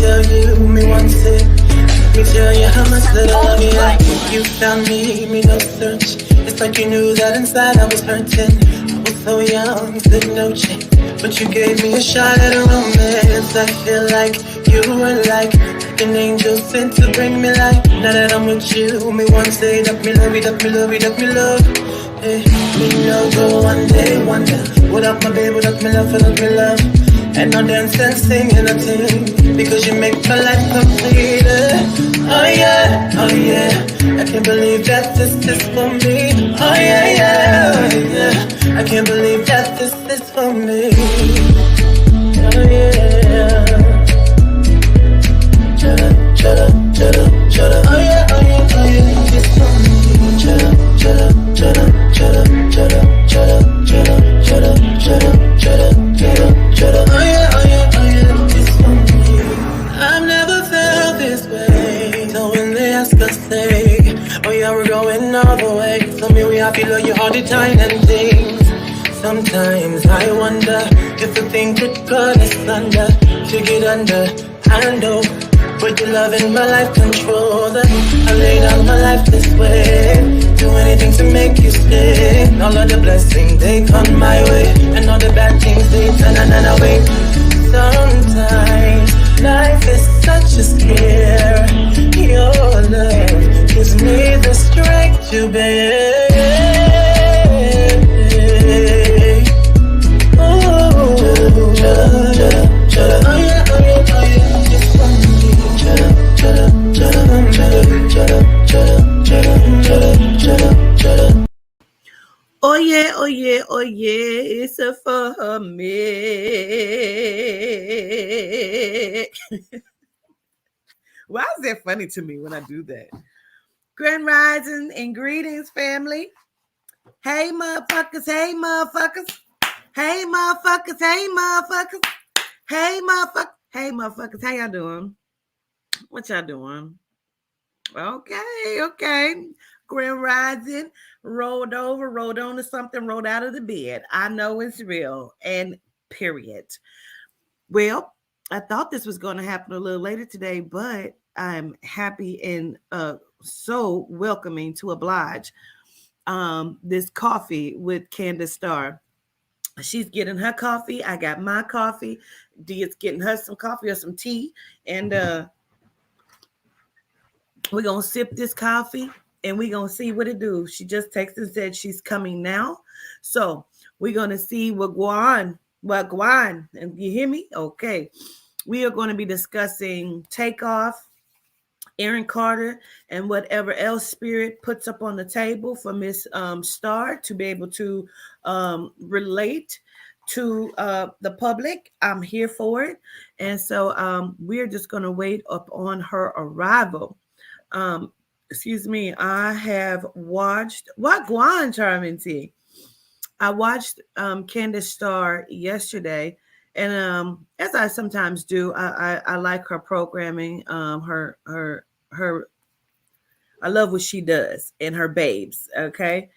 tell you, me want it. Let me tell you how much that I love you. You found me no search. It's like you knew that inside I was hurting. I was so young, didn't know change. But you gave me a shot at a romance. I feel like you were like an angel sent to bring me life. Now that I'm with you, me want to say that me love you, that me love you, that me love. Hey, me know go one day, wonder what up my baby, that me love, that me love. And no dance and sing and a thing, because you make my life complete. Oh yeah, oh yeah, I can't believe that this is for me. Oh yeah, yeah, oh yeah, I can't believe that this is for me. Oh yeah. Chada, chada, chada, chada. Oh yeah, oh yeah, oh yeah, it's for me. Chada, chada, chada, chada, chada, chada, chada, chada, chada, chada, chada, chada. Oh yeah, oh yeah, oh yeah, it's for me. I've never felt this way. So when they ask us, say, oh yeah, we're going all the way. Tell me we happy, love you all the time and things. Sometimes I wonder if the thing could cut us under, to get under. I know, but your love in my life control that. I lay down my life this way, do anything to make you stay. All of the blessings they come my way, and all the bad things they turn and away. Sometimes life is such a scare. Your love gives me the strength to bear. Oh yeah, oh yeah, oh yeah, it's a for me. Why is that funny to me when I do that? Grand rising and greetings, family. Hey motherfuckers, hey motherfuckers. Hey motherfuckers, hey motherfuckers. Hey motherfuckers, how y'all doing? What y'all doing? Okay. Grand rising, rolled on to something, rolled out of the bed. I know it's real, and period. Well, I thought this was going to happen a little later today, but I'm happy and so welcoming to oblige this coffee with Candace Starr. She's getting her coffee. I got my coffee. Dia's getting her some coffee or some tea. And we're going to sip this coffee and we're going to see what it do. She just texted and said she's coming now. So we're going to see what Guan. And you hear me? Okay. We are going to be discussing Takeoff, Aaron Carter, and whatever else Spirit puts up on the table for Miss Starr to be able to relate to the public. I'm here for it. And so we're just going to wait up on her arrival. Excuse me, I have watched Wagwan Charminty. I watched Candace Starr yesterday, and as I sometimes do, I like her programming. Her I love what she does and her babes. Okay,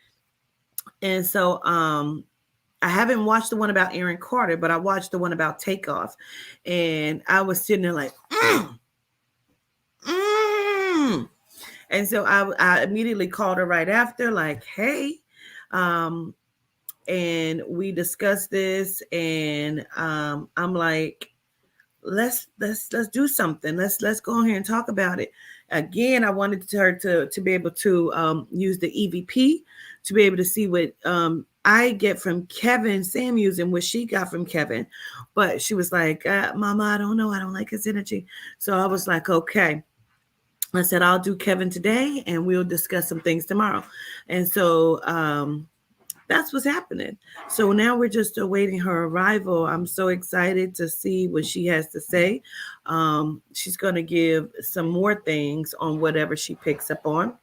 and so I haven't watched the one about Aaron Carter, but I watched the one about Takeoff, and I was sitting there like, And so I immediately called her right after, like, hey, and we discussed this, and I'm like, let's do something. Let's go in here and talk about it. Again, I wanted her to be able to use the EVP to be able to see what I get from Kevin Samuels and what she got from Kevin. But she was like, Mama, I don't know. I don't like his energy. So I was like, okay. I said, I'll do Kevin today and we'll discuss some things tomorrow. And so that's what's happening. So now we're just awaiting her arrival. I'm so excited to see what she has to say. She's going to give some more things on whatever she picks up on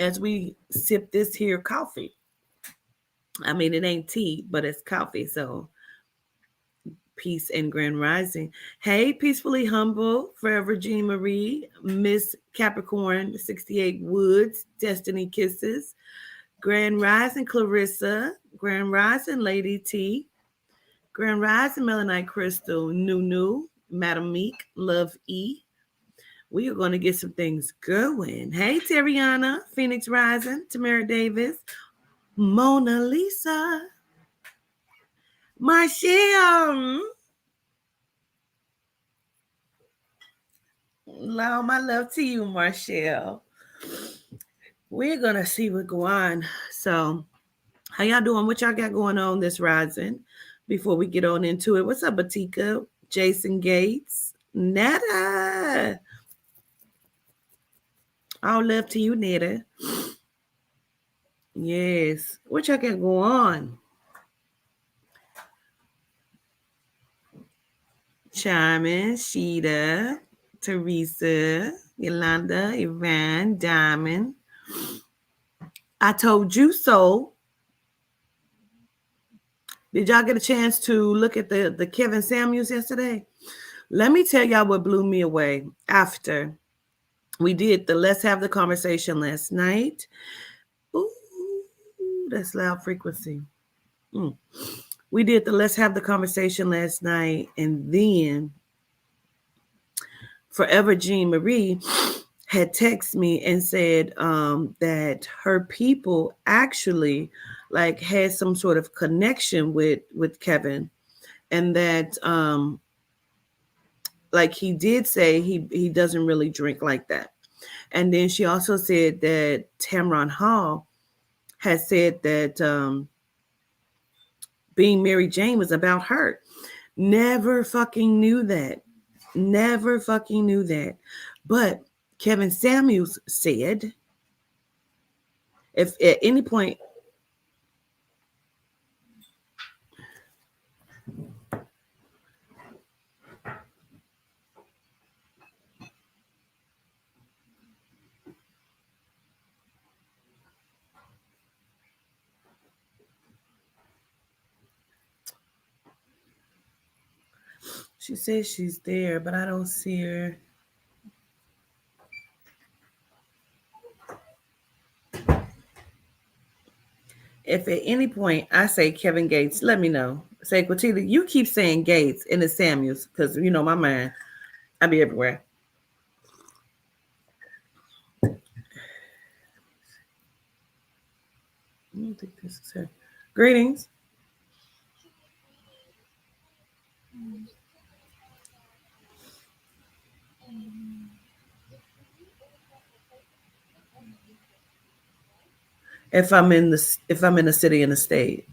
as we sip this here coffee. I mean, it ain't tea, but it's coffee. So peace and grand rising. Hey, peacefully humble, forever Jean Marie, Miss Capricorn 68 Woods, Destiny Kisses, grand rising Clarissa, grand rising Lady T, Grand Rising, Melanite Crystal, Nunu, Madam Meek, Love E. We are going to get some things going. Hey, Terriana, Phoenix Rising, Tamara Davis, Mona Lisa, Marshall. Allow my love to you, Marshall. We're going to see what go on. So, how y'all doing? What y'all got going on this rising? Before we get on into it, what's up, Batika? Jason Gates, Netta. All love to you, Netta. Yes. What y'all got going on? Charmin, Sheeta, Teresa, Yolanda, Ivan, Diamond. I told you so. Did y'all get a chance to look at the Kevin Samuels yesterday? Let me tell y'all what blew me away after we did the Let's Have the Conversation last night. Ooh, that's loud frequency. We did the Let's Have the Conversation last night, and then Forever Jean Marie had texted me and said that her people actually like had some sort of connection with Kevin, and that like he did say he doesn't really drink like that. And then she also said that Tamron Hall has said that being Mary Jane was about her. Never fucking knew that. Never fucking knew that. But Kevin Samuels said, if at any point, she says she's there, but I don't see her. If at any point I say Kevin Gates, let me know. Say, Quatila, you keep saying Gates and it's Samuels because, you know, my mind, I be everywhere. I don't think this is her. Greetings. If I'm in the city and the state.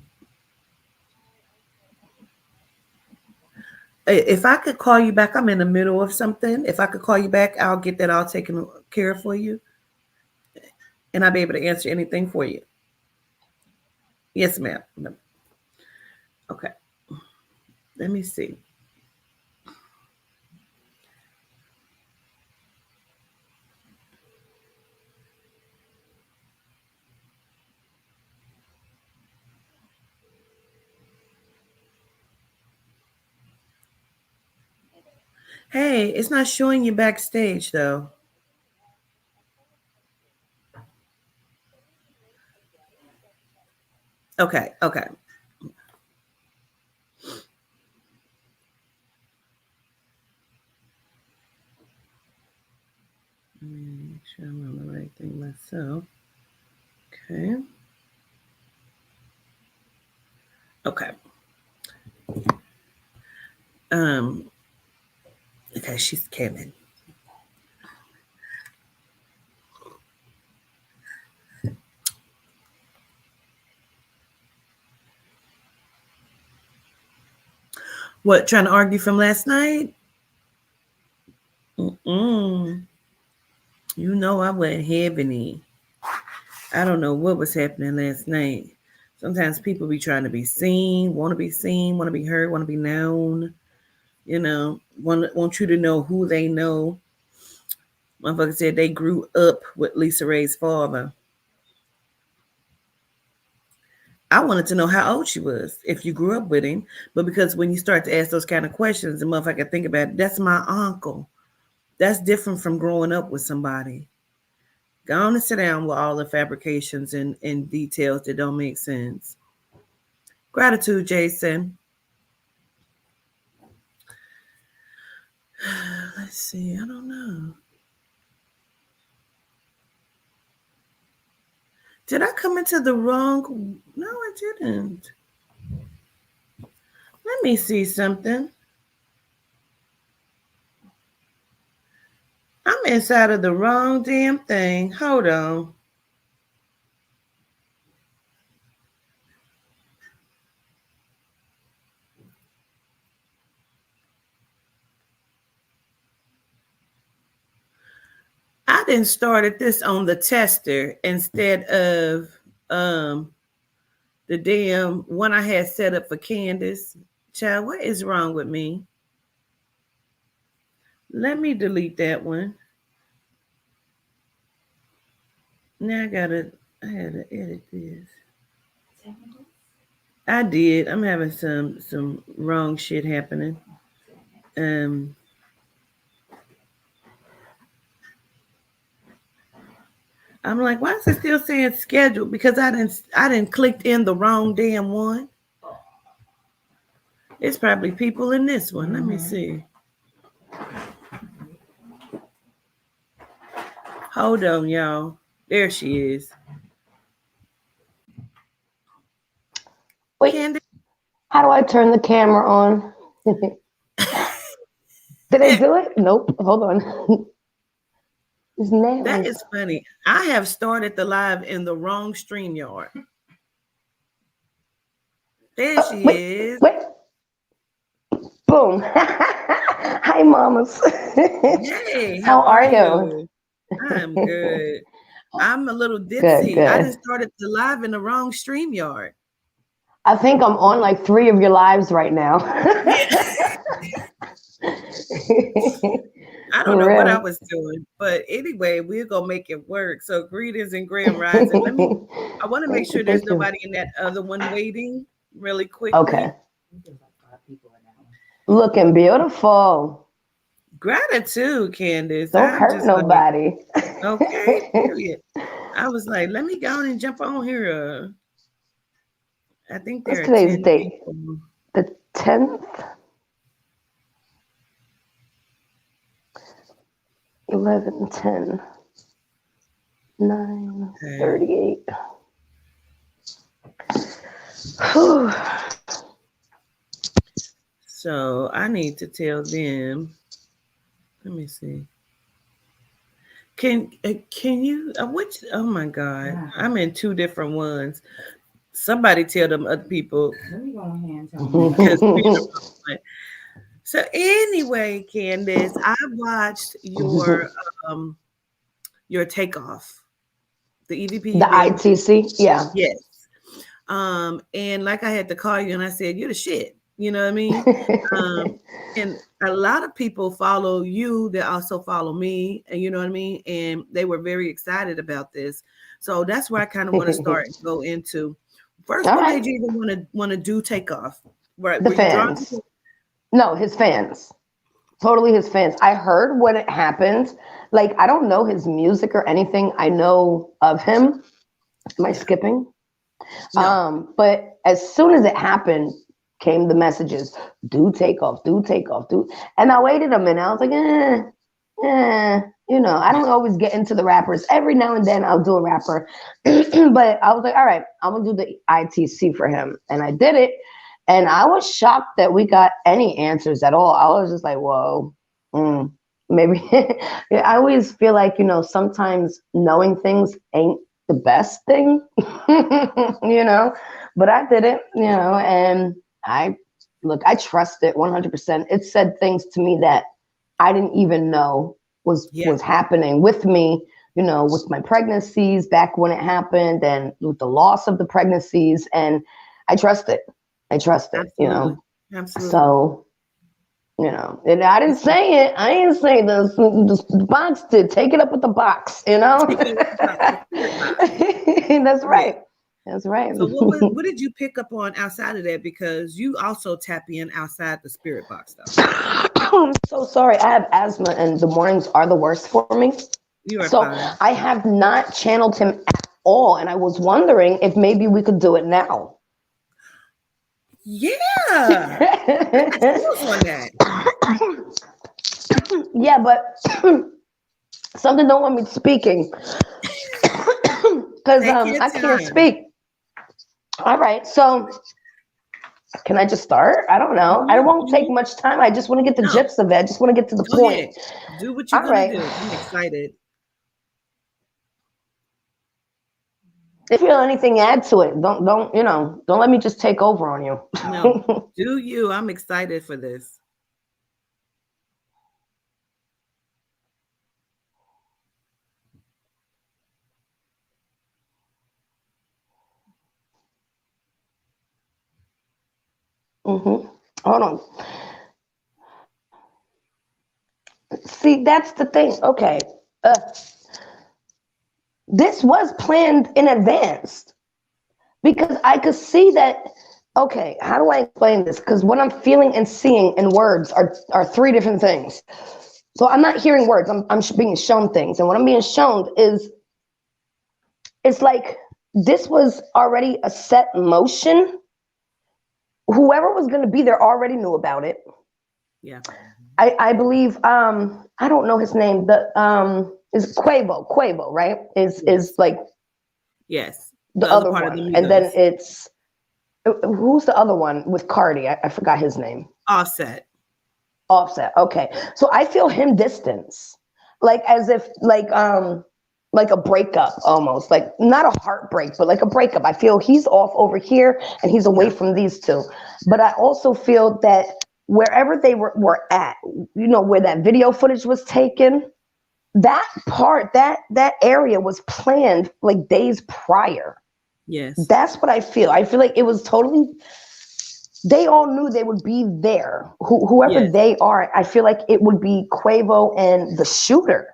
If I could call you back, I'm in the middle of something. If I could call you back, I'll get that all taken care of for you. And I'll be able to answer anything for you. Yes, ma'am. Okay. Let me see. Hey, it's not showing you backstage though. Okay, okay. Make sure I'm on the right thing myself. Okay. Okay. Okay, she's coming. What, trying to argue from last night? Mm-mm. You know I went heavy. I don't know what was happening last night. Sometimes people be trying to be seen, want to be heard, want to be known. You know, want you to know who they know. Motherfucker said they grew up with Lisa Ray's father. I wanted to know how old she was, if you grew up with him. But because when you start to ask those kind of questions, the motherfucker think about it, that's my uncle. That's different from growing up with somebody. Go on and sit down with all the fabrications and details that don't make sense. Gratitude, Jason. Let's see. I don't know. Did I come into the wrong? No, I didn't. Let me see something. I'm inside of the wrong damn thing. Hold on. I didn't started this on the tester instead of the damn one I had set up for Candace. Child, what is wrong with me? Let me delete that one. Now I had to edit this. I did. I'm having some wrong shit happening. I'm like, why is it still saying scheduled? Because I didn't click in the wrong damn one. It's probably people in this one. Let me see. Hold on, y'all. There she is. Wait, Candy. how do I turn the camera on? Did I do it? Nope. Hold on. That is funny. I have started the live in the wrong StreamYard. There she is. Wait. Boom. Hi, mamas. Hey, how are you? I'm good. I'm a little ditzy. Good. I just started the live in the wrong StreamYard. I think I'm on like 3 of your lives right now. I don't know what I was doing, but anyway, we're gonna make it work. So greetings and grand rising. I want to make sure there's nobody in that other one waiting really quickly. Okay. Looking beautiful. Gratitude, Candace. Don't hurt nobody. Like, okay, period. I was like, let me go on and jump on here. I think What's today's date? People. The 10th? 11:10. 9:38. Whew. So I need to tell them. Let me see. Can you? Which? Oh my God! I'm in 2 different ones. Somebody tell them other people. Let me go ahead and tell them. So anyway, Candace, I watched your takeoff, the EVP, the ITC, yeah, yes. And like I had to call you, and I said, "You're the shit." You know what I mean? And a lot of people follow you that also follow me, and you know what I mean. And they were very excited about this, so that's where I kind of want to start and go into. First, what made you even want to do takeoff? Right, the fans. No, his fans. Totally his fans. I heard when it happened. Like, I don't know his music or anything. I know of him. Am I skipping? No. But as soon as it happened, came the messages, do takeoff. And I waited a minute. I was like, you know, I don't always get into the rappers. Every now and then I'll do a rapper. But I was like, all right, I'm going to do the ITC for him. And I did it. And I was shocked that we got any answers at all. I was just like, whoa, maybe. I always feel like, you know, sometimes knowing things ain't the best thing, you know, but I did it, you know, and I trust it 100%. It said things to me that I didn't even know was happening with me, you know, with my pregnancies back when it happened and with the loss of the pregnancies. And I trust it. Absolutely. You know. Absolutely. So, you know, and I didn't say it. I didn't say this. The box did. Take it up with the box, you know? That's right. That's right. So what did you pick up on outside of that? Because you also tap in outside the spirit box stuff. I'm so sorry. I have asthma and the mornings are the worst for me. You are so fine. I have not channeled him at all. And I was wondering if maybe we could do it now. Yeah. On that. Yeah, but something don't want me speaking because Take your I can't time. speak. All right, so can I just start? I don't know. I won't take much time. I just want to get the No. gist of it. I just want to get to the Go point. ahead. Do what you're All gonna right. do. I'm excited. If you feel anything, add to it. Don't don't let me just take over on you. No, do you? I'm excited for this. Hold on. See, that's the thing. Okay. This was planned in advance because I could see that. Okay, how do I explain this? Because what I'm feeling and seeing in words are three different things. So I'm not hearing words. I'm being shown things, and what I'm being shown is it's like this was already a set motion. Whoever was going to be there already knew about it. Yeah. I believe I don't know his name. The is Quavo, right? Is like Yes. the other other part of one, the and then Migos. it's who's the other one with Cardi? I forgot his name. Offset. Offset. Okay, so I feel him distance, like as if like a breakup almost, like not a heartbreak, but like a breakup. I feel he's off over here and he's away Yeah. from these two. But I also feel that wherever they were at, you know, where that video footage was taken, that part, that area was planned like days prior. Yes. That's what I feel. I feel like it was totally, they all knew they would be there. Whoever Yes. they are, I feel like it would be Quavo and the shooter.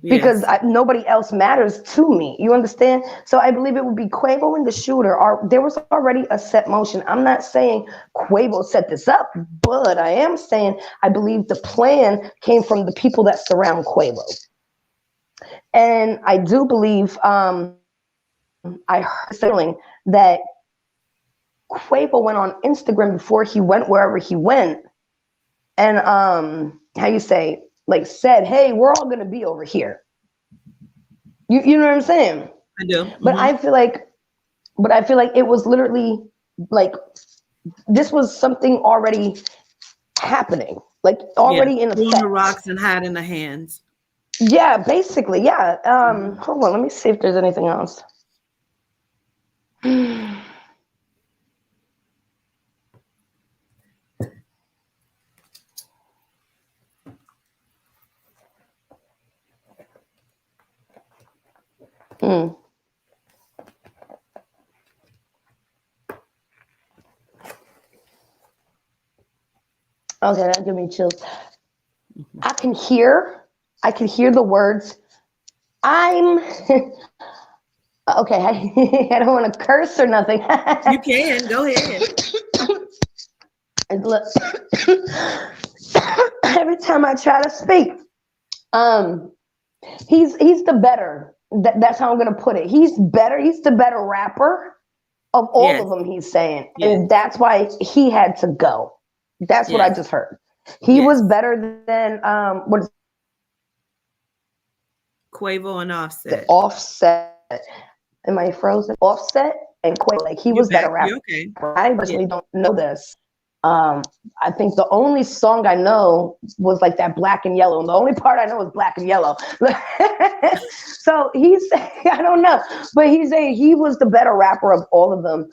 Because Yes. nobody else matters to me. You understand? So I believe it would be Quavo and the shooter. There was already a set motion. I'm not saying Quavo set this up, but I am saying I believe the plan came from the people that surround Quavo. And I do believe I heard feeling that Quavo went on Instagram before he went wherever he went, and how you say, like said, hey, we're all gonna be over here. You know what I'm saying? I do. But I feel like it was literally like this was something already happening, like already in Throwing the effect. rocks and hiding the hands. Yeah, basically, yeah. Hold on, let me see if there's anything else. Okay, that give me chills. I can hear the words. I'm okay. I don't want to curse or nothing. You can go ahead. And look, every time I try to speak, he's the better. That's how I'm gonna put it. He's better. He's the better rapper of all Yes. of them. He's saying, Yes. and that's why he had to go. That's what I Yes. just heard. He Yes. was better than what is Quavo and Offset. Offset. Am I frozen? Offset and Quavo. Like he You was back. better rapper. You okay? I personally don't know this. I think the only song I know was like that Black and Yellow. And the only part I know is Black and Yellow. So he's, I don't know, but he's saying he was the better rapper of all of them.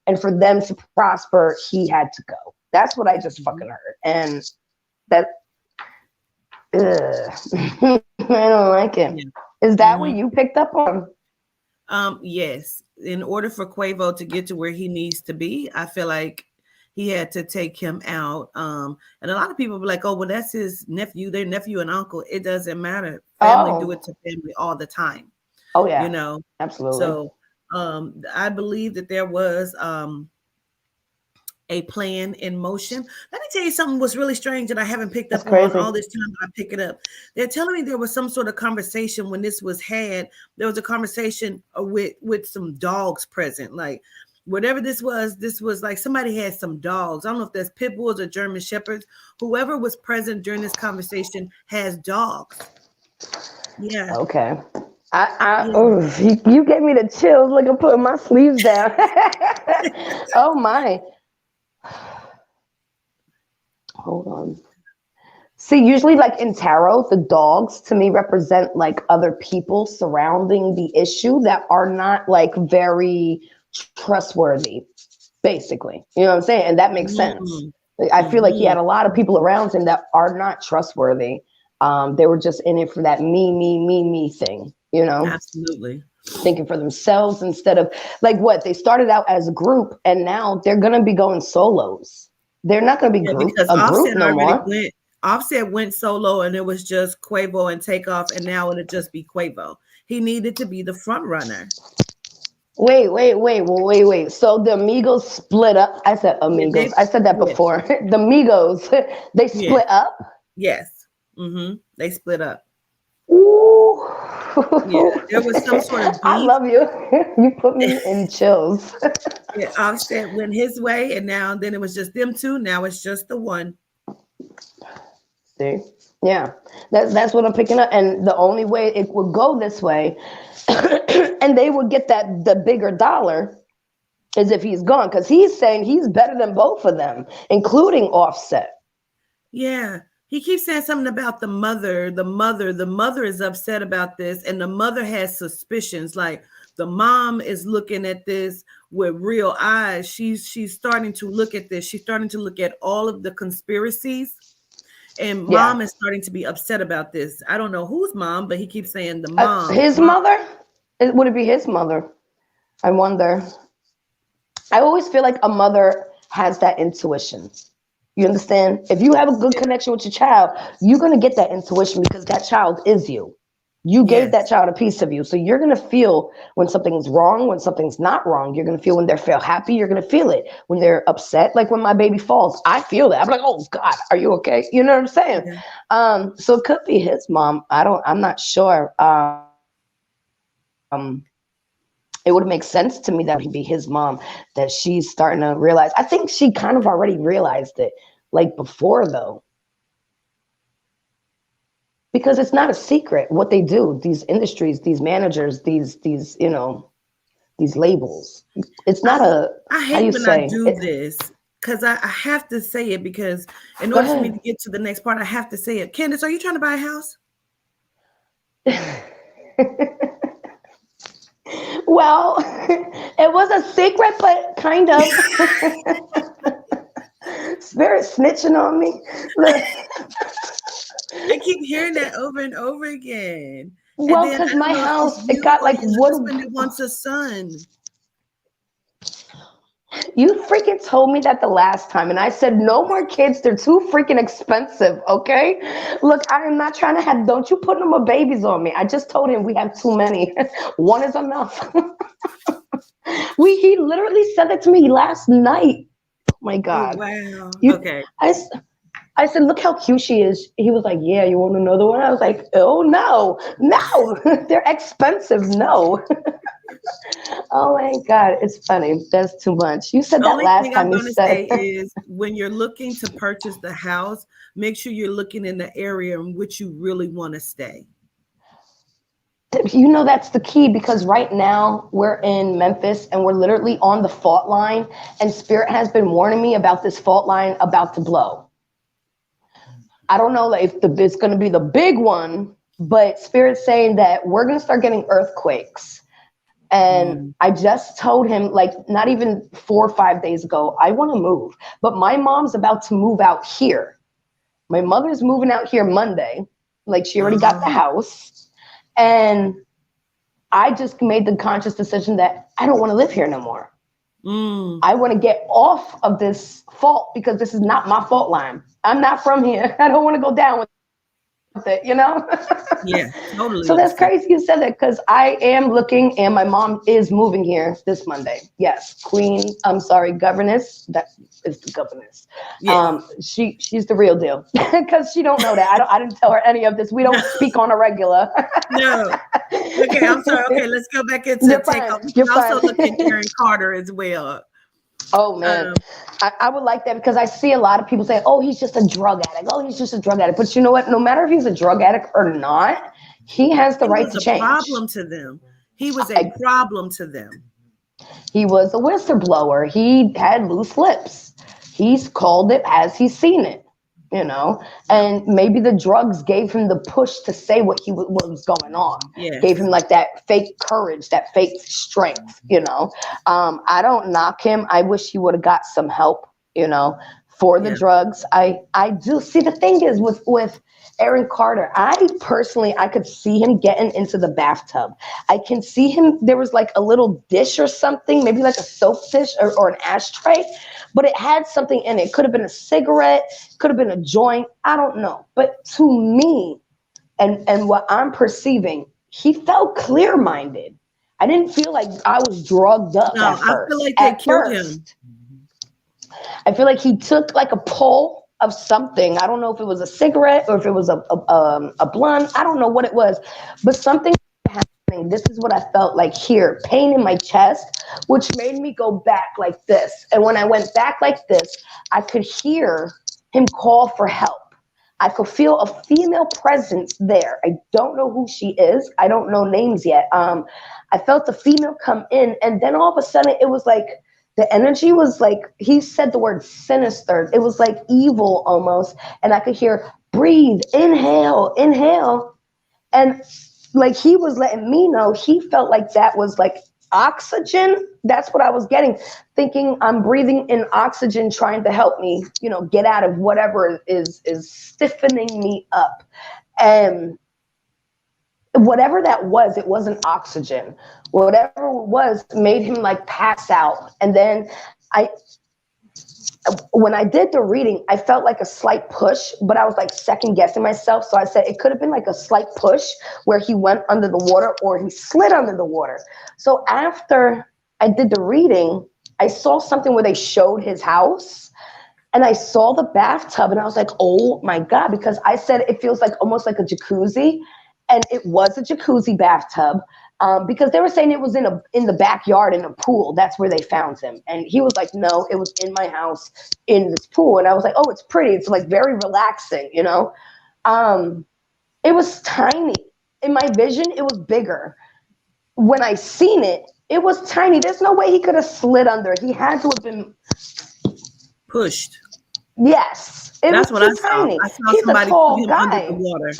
And for them to prosper, he had to go. That's what I just fucking heard. And that, I don't like it. Yeah. Is that what you picked up on? Yes. In order for Quavo to get to where he needs to be, I feel like he had to take him out. And a lot of people be like, oh, well, that's his nephew, their nephew and uncle. It doesn't matter. Family do it to family all the time. Oh, yeah. You know? Absolutely. So I believe that there was a plan in motion. Let me tell you something was really strange that I haven't picked up on all this time, but I pick it up. They're telling me there was some sort of conversation when this was had. There was a conversation with some dogs present. Like whatever this was like somebody had some dogs. I don't know if that's pit bulls or German shepherds. Whoever was present during this conversation has dogs. Yeah. Okay. You gave me the chills. Like I'm putting my sleeves down. Oh my. Hold on. See, usually like in tarot, the dogs to me represent like other people surrounding the issue that are not like very trustworthy, basically. You know what I'm saying? And that makes sense. I feel like he had a lot of people around him that are not trustworthy. They were just in it for that me thing, you know? Absolutely. Thinking for themselves instead of like what they started out as a group and now they're going to be going solos. They're not going to be a group no more. Offset went solo and it was just Quavo and Takeoff, and now it'll just be Quavo. He needed to be the front runner. Wait. So the Amigos split up. I said Amigos. I said that before. The Migos, they split up? Yes. Mm-hmm. They split up. Ooh. Yeah, there was some sort of beef. I love you. You put me in chills. Yeah, Offset went his way, and then it was just them two. Now it's just the one. See? Yeah, that's what I'm picking up. And the only way it would go this way, and they would get the bigger dollar, is if he's gone. Because he's saying he's better than both of them, including Offset. Yeah. He keeps saying something about the mother. The mother is upset about this, and the mother has suspicions. Like the mom is looking at this with real eyes. She's starting to look at this. She's starting to look at all of the conspiracies, and mom is starting to be upset about this. I don't know whose mom, but he keeps saying the mom. His mother? Would it be his mother? I wonder. I always feel like a mother has that intuition. You understand? If you have a good connection with your child, you're going to get that intuition because that child is you. You gave that child a piece of you. So you're going to feel when something's wrong, when something's not wrong. You're going to feel when they feel happy. You're going to feel it when they're upset. Like when my baby falls, I feel that. I'm like, oh God, are you okay? You know what I'm saying? Yeah. So it could be his mom. I'm not sure. It would make sense to me that would be his mom, that she's starting to realize. I think she kind of already realized it like before though. Because it's not a secret what they do, these industries, these managers, these you know, these labels. It's not I hate when I do this because I have to say it because in order for me to get to the next part, I have to say it. Candace, are you trying to buy a house? Well, it was a secret, but kind of. Spirit snitching on me. I keep hearing that over and over again. Well, because my house, it got like wood. It wants a son. You freaking told me that the last time, and I said no more kids. They're too freaking expensive. Okay, look, I am not trying to have. Don't you put no more babies on me. I just told him we have too many. One is enough. He literally said that to me last night. Oh my God. Oh, wow. Okay. I said, look how cute she is. He was like, yeah, you want another one? I was like, oh, no, they're expensive. No. Oh, my God. It's funny. That's too much. You said that last time. The only thing I'm going to say is when you're looking to purchase the house, make sure you're looking in the area in which you really want to stay. You know, that's the key because right now we're in Memphis and we're literally on the fault line. And Spirit has been warning me about this fault line about to blow. I don't know if it's going to be the big one, but Spirit's saying that we're going to start getting earthquakes. And I just told him, like, not even 4 or 5 days ago, I want to move. But my mom's about to move out here. My mother's moving out here Monday. Like, she already got the house. And I just made the conscious decision that I don't want to live here no more. I want to get off of this fault because this is not my fault line. I'm not from here. I don't want to go down with with it, you know? Yeah, totally. So that's understand. crazy you said that because I am looking and my mom is moving here this Monday. Yes, governess. That is the governess. Yes. She's the real deal because she don't know that. I didn't tell her any of this. We don't speak on a regular. No. Okay, I'm sorry. Okay, let's go back into You're Takeoff. fine. You You're can also fine. look at Aaron Carter as well. Oh man, Um, I would like that because I see a lot of people say, "Oh, he's just a drug addict. Oh, he's just a drug addict." But you know what? No matter if he's a drug addict or not, he has the he right was to a change. problem to them. He was a problem to them. He was a whistleblower. He had loose lips. He's called it as he's seen it, you know. And maybe the drugs gave him the push to say what was going on. Yes. Gave him like that fake courage, that fake strength, you know. I don't knock him. I wish he would have got some help, you know, for the Yeah. drugs. I do see the thing is with Aaron Carter, I could see him getting into the bathtub. I can see him, there was like a little dish or something, maybe like a soap dish or an ashtray, but it had something in it. Could have been a cigarette, could have been a joint, I don't know. But to me, and what I'm perceiving, he felt clear-minded. I didn't feel like I was drugged up No, at I first. feel like they killed him. I feel like he took like a pull of something. I don't know if it was a cigarette or if it was a blunt. I don't know what it was, but something happening. This is what I felt like here, pain in my chest, which made me go back like this. And when I went back like this, I could hear him call for help. I could feel a female presence there. I don't know who she is. I don't know names yet. I felt the female come in, and then all of a sudden it was like, the energy was like, he said the word sinister. It was like evil almost. And I could hear, breathe, inhale, inhale. And like he was letting me know he felt like that was like oxygen. That's what I was getting, thinking I'm breathing in oxygen, trying to help me, you know, get out of whatever is stiffening me up. And whatever that was, it wasn't oxygen. Whatever it was made him like pass out. And then when I did the reading, I felt like a slight push, but I was like second guessing myself. So I said it could have been like a slight push where he went under the water or he slid under the water. So after I did the reading, I saw something where they showed his house. And I saw the bathtub and I was like, oh my God, because I said it feels like almost like a jacuzzi. And it was a jacuzzi bathtub because they were saying it was in the backyard in a pool. That's where they found him. And he was like, no, it was in my house in this pool. And I was like, oh, it's pretty. It's like very relaxing, you know. It was tiny. In my vision, it was bigger. When I seen it, it was tiny. There's no way he could have slid under. He had to have been pushed. Yes. That's what I tiny. saw. I saw He's somebody a tall put him guy. under the water.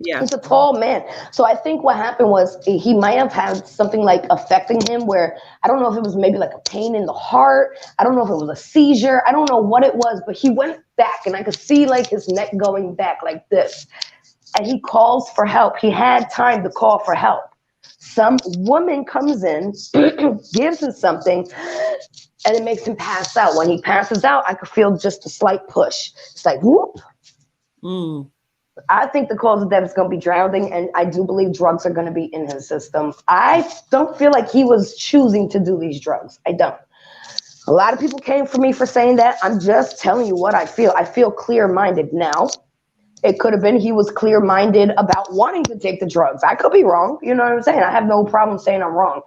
Yeah. He's a tall man. So I think what happened was he might have had something like affecting him where I don't know if it was maybe like a pain in the heart. I don't know if it was a seizure. I don't know what it was, but he went back and I could see like his neck going back like this. And he calls for help. He had time to call for help. Some woman comes in, gives him something, and it makes him pass out. When he passes out, I could feel just a slight push. It's like, whoop. I think the cause of death is going to be drowning, and I do believe drugs are going to be in his system. I don't feel like he was choosing to do these drugs. I don't. A lot of people came for me for saying that. I'm just telling you what I feel. I feel clear-minded now. It could have been he was clear-minded about wanting to take the drugs. I could be wrong. You know what I'm saying? I have no problem saying I'm wrong.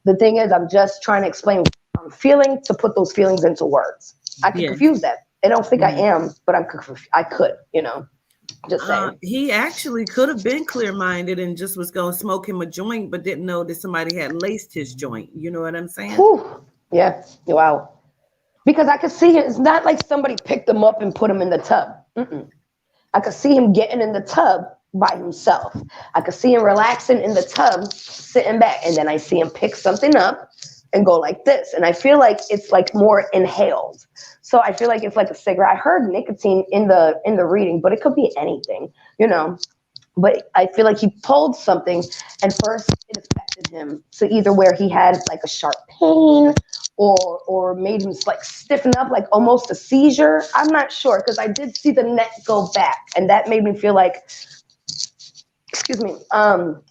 The thing is, I'm just trying to explain what I'm feeling to put those feelings into words. I could confuse that. I don't think I am, but I could, you know. Just saying. He actually could have been clear-minded and just was going to smoke him a joint, but didn't know that somebody had laced his joint. You know what I'm saying? Whew. Yeah. Wow. Because I could see it. It's not like somebody picked him up and put him in the tub. I could see him getting in the tub by himself. I could see him relaxing in the tub, sitting back, and then I see him pick something up and go like this. And I feel like it's like more inhaled. So I feel like it's like a cigarette. I heard nicotine in the reading, but it could be anything, you know. But I feel like he pulled something, and first it affected him. So either where he had like a sharp pain or made him like stiffen up, like almost a seizure. I'm not sure because I did see the neck go back, and that made me feel like excuse me,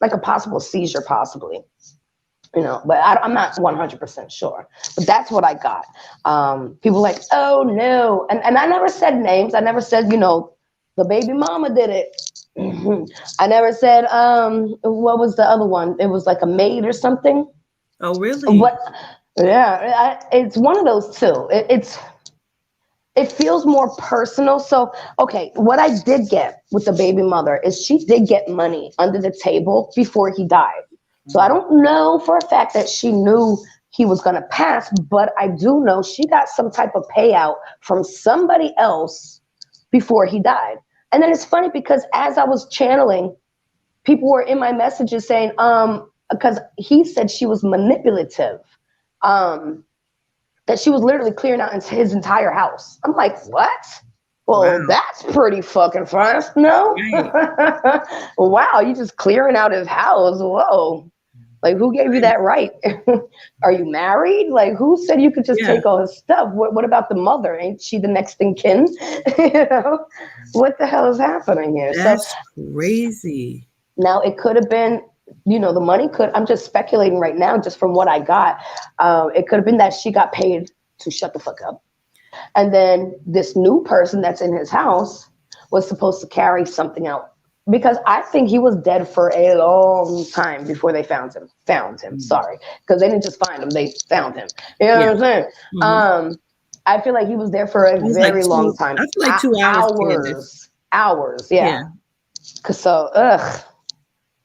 like a possible seizure, possibly. You know, but I'm not 100% sure. But that's what I got. People like, oh no, and I never said names. I never said, you know, the baby mama did it. I never said, what was the other one? It was like a maid or something. Oh, really? What? Yeah, it's one of those two. It feels more personal. So, okay, what I did get with the baby mother is she did get money under the table before he died. So I don't know for a fact that she knew he was going to pass, but I do know she got some type of payout from somebody else before he died. And then it's funny because as I was channeling, people were in my messages saying, because he said she was manipulative, that she was literally clearing out his entire house. I'm like, what? Well, Wow. that's pretty fucking fast, no? Right. Wow, you just clearing out his house. Whoa. Like, who gave you that right? Are you married? Like, who said you could just take all his stuff? What about the mother? Ain't she the next in kin? You know? What the hell is happening here? That's crazy. Now, it could have been, you know, the money could, I'm just speculating right now, just from what I got. It could have been that she got paid to shut the fuck up. And then this new person that's in his house was supposed to carry something out. Because I think he was dead for a long time before they found him. Sorry. Because they didn't just find him, they found him. You know what I'm saying? Mm-hmm. I feel like he was there for a very long time. I feel like 2 hours. Hours, yeah. So,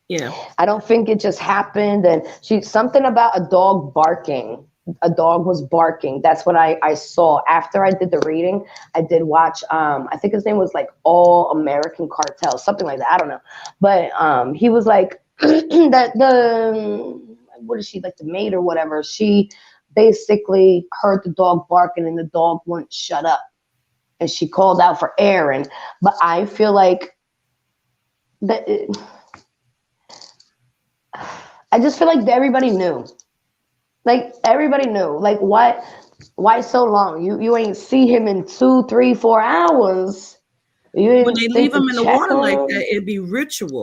yeah. I don't think it just happened. And something about a dog barking. A dog was barking. That's what I saw. After I did the reading, I did watch, I think his name was like All American Cartel, something like that. I don't know. But he was like, what is she, like the maid or whatever? She basically heard the dog barking and the dog wouldn't shut up. And she called out for Aaron. But I feel like I just feel like everybody knew. Like, everybody knew. Like, why so long? You ain't see him in 2, 3, 4 hours. When they leave him in the water like that, it'd be ritual.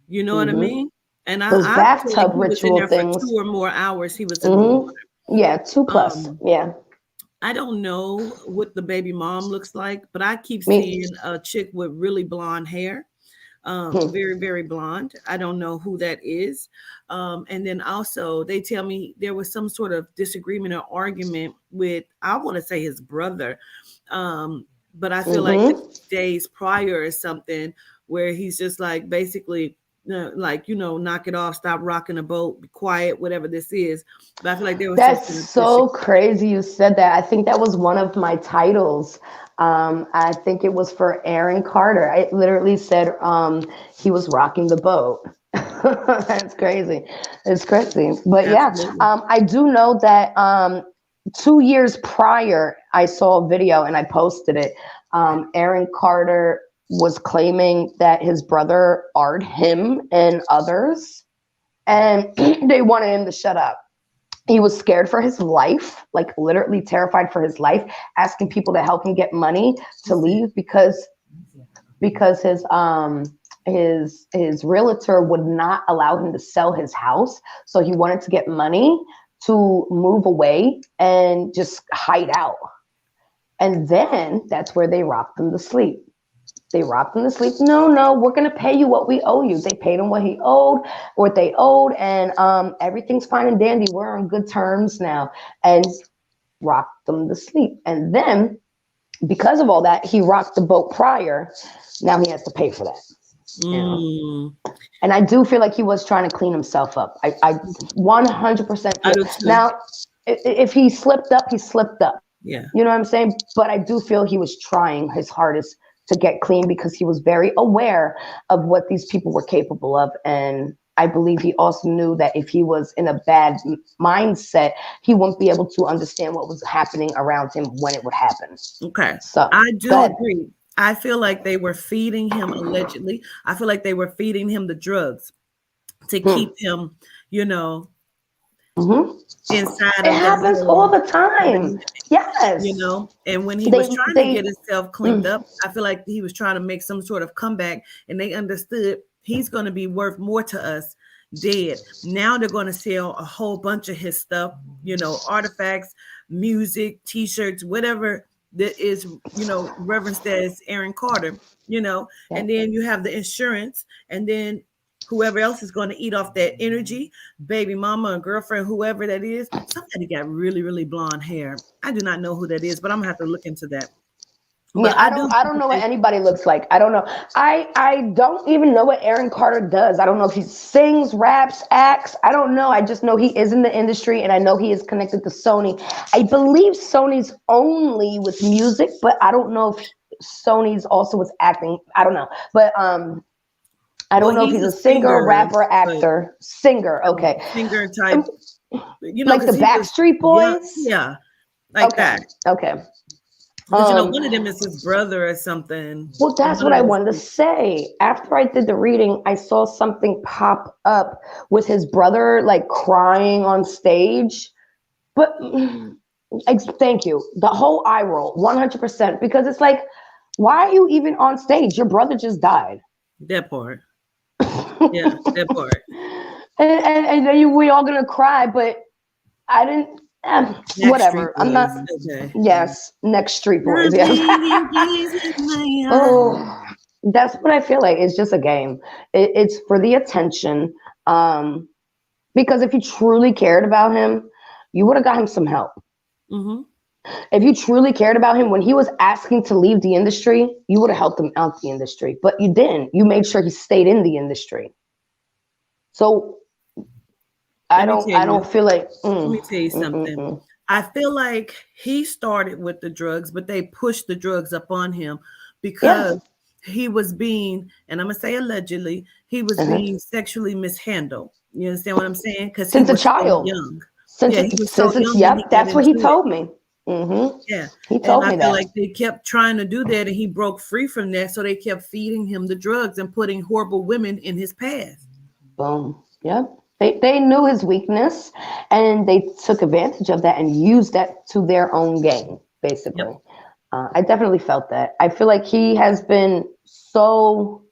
You know what I mean? And those bathtub like ritual things. For 2 or more hours, he was in the water. Yeah, 2+. Yeah. I don't know what the baby mom looks like, but I keep seeing a chick with really blonde hair. Very, very blonde. I don't know who that is. And then also they tell me there was some sort of disagreement or argument with, I want to say his brother. But I feel like days prior or something where he's just like, basically like, you know, knock it off, stop rocking the boat, be quiet, whatever this is. But I feel like there was That's so crazy you said that. I think that was one of my titles. I think it was for Aaron Carter. I literally said he was rocking the boat. That's crazy. It's crazy. But absolutely. I do know that 2 years prior, I saw a video and I posted it. Aaron Carter was claiming that his brother arred him and others, and they wanted him to shut up. He was scared for his life, like literally terrified for his life, asking people to help him get money to leave because his realtor would not allow him to sell his house. So he wanted to get money to move away and just hide out. And then that's where they rocked him to sleep. They rocked him to sleep. No, we're going to pay you what we owe you. They paid him what they owed. And everything's fine and dandy. We're on good terms now. And rocked him to sleep. And then because of all that, he rocked the boat prior. Now he has to pay for that. You know? And I do feel like he was trying to clean himself up. I 100% now, if he slipped up, he slipped up. Yeah. You know what I'm saying? But I do feel he was trying his hardest to get clean because he was very aware of what these people were capable of. And I believe he also knew that if he was in a bad mindset, he wouldn't be able to understand what was happening around him when it would happen. Okay. So I do agree. I feel like they were feeding him allegedly. I feel like they were feeding him the drugs to keep him, you know, inside. It happens all the time. Yes. You know, and when he was trying to get himself cleaned up, I feel like he was trying to make some sort of comeback, and they understood he's going to be worth more to us dead. Now they're going to sell a whole bunch of his stuff, you know, artifacts, music, t-shirts, whatever that is, you know, reverenced as Aaron Carter, you know, and then you have the insurance, and then whoever else is going to eat off that energy, baby mama or girlfriend, whoever that is. Somebody got really, really blonde hair. I do not know who that is, but I'm gonna have to look into that. Yeah, I don't know what anybody looks like. I don't know. I don't even know what Aaron Carter does. I don't know if he sings, raps, acts. I don't know. I just know he is in the industry, and I know he is connected to Sony. I believe Sony's only with music, but I don't know if Sony's also with acting. I don't know. But I don't know if he's a singer, rapper, actor, singer. Okay. Singer type. You know, like the Backstreet Boys? Yeah. Like that. Okay. Because you know, one of them is his brother or something. Well, that's what I wanted to say. After I did the reading, I saw something pop up with his brother, like crying on stage. But thank you. The whole eye roll, 100%. Because it's like, why are you even on stage? Your brother just died. That part. Yeah, that part. And then we all gonna cry, but I didn't. Whatever. I'm not. Okay. Yes, next Street Boys. Yes. Oh, that's what I feel like. It's just a game. It's for the attention. Because if you truly cared about him, you would have got him some help. Mm-hmm. If you truly cared about him when he was asking to leave the industry, you would have helped him out the industry. But you didn't. You made sure he stayed in the industry. So I don't feel like. Let me tell you something. I feel like he started with the drugs, but they pushed the drugs up on him because he was being, and I'm gonna say allegedly, he was being sexually mishandled. You understand what I'm saying? Because since a child, so young. That's what he told me. Mm-hmm. Yeah, he told me I that. feel like they kept trying to do that, and he broke free from that. So they kept feeding him the drugs and putting horrible women in his path. Boom. Yep. They knew his weakness, and they took advantage of that and used that to their own gain, basically. Yep. I definitely felt that. I feel like he has been so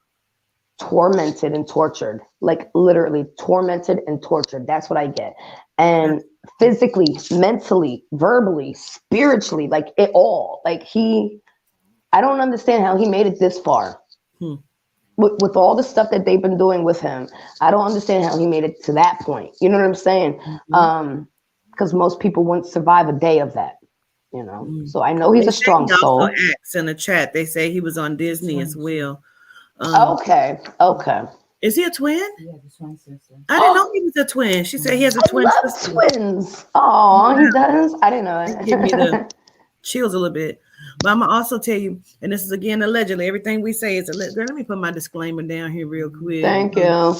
tormented and tortured, like literally tormented and tortured. That's what I get. And physically, mentally, verbally, spiritually, like it all. Like I don't understand how he made it this far. With all the stuff that they've been doing with him, I don't understand how he made it to that point. You know what I'm saying? Because most people wouldn't survive a day of that, you know? So I know he's a strong soul. Acts in the chat, they say he was on Disney as well. Okay. Is he a twin? Yeah, the twin sister. I didn't know he was a twin. She said he has a twin sister. Twins. Oh, he does? I didn't know it. Give me the chills a little bit. But I'm gonna also tell you, and this is again allegedly, everything we say is alleged. Girl, let me put my disclaimer down here real quick. Thank you.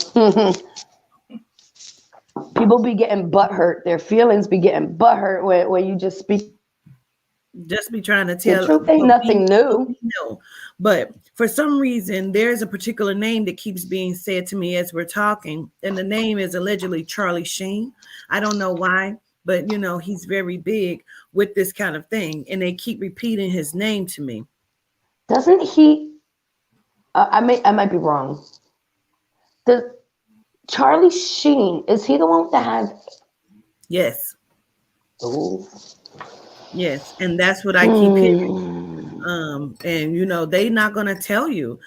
People be getting butthurt. Their feelings be getting butthurt when you just speak. Just be trying to tell. The truth ain't nothing new. No, but for some reason, there's a particular name that keeps being said to me as we're talking, and the name is allegedly Charlie Sheen. I don't know why, but you know he's very big with this kind of thing, and they keep repeating his name to me. Doesn't he? I might be wrong. Does Charlie Sheen, is he the one that has? Yes. Oh. Yes, and that's what I keep hearing. And you know they're not gonna tell you.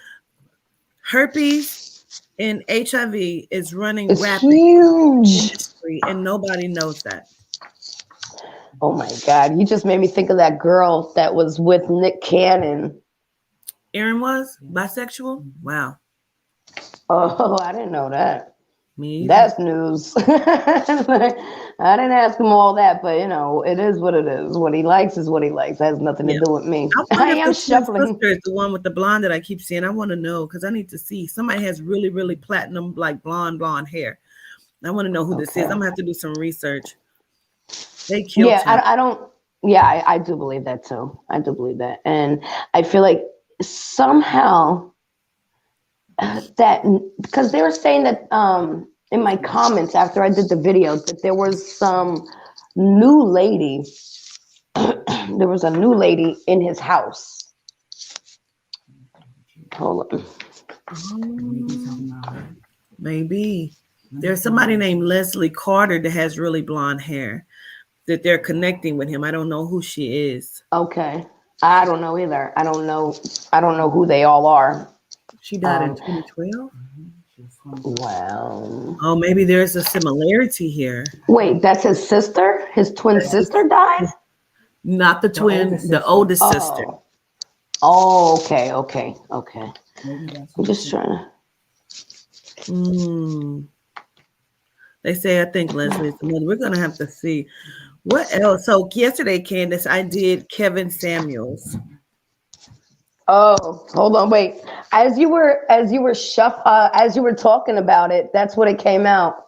Herpes and HIV is running rapidly, huge, and nobody knows that. Oh my God! You just made me think of that girl that was with Nick Cannon. Aaron was bisexual. Wow. Oh, I didn't know that. Me. That's news. I didn't ask him all that, but you know, it is what it is. What he likes is what he likes. That has nothing to do with me. I am shuffling. The one with the blonde that I keep seeing. I want to know because I need to see. Somebody has really, really platinum, like blonde hair. I want to know who this is. I'm gonna have to do some research. They killed him. I don't. Yeah, I do believe that too. I do believe that, and I feel like somehow that because they were saying that in my comments after I did the video that there was some new lady. There was a new lady in his house. Hold on. Maybe there's somebody named Leslie Carter that has really blonde hair that they're connecting with him. I don't know who she is. Okay. I don't know either. I don't know who they all are. She died in 2012. Well. Oh, maybe there's a similarity here. Wait, that's his sister? His twin sister died? Not the twin, the oldest sister. Oh, okay. I'm just trying to. They say, I think Leslie's the mother. We're going to have to see. What else? So yesterday, Candace, I did Kevin Samuels. Oh, hold on, wait. As you were talking about it, that's what it came out.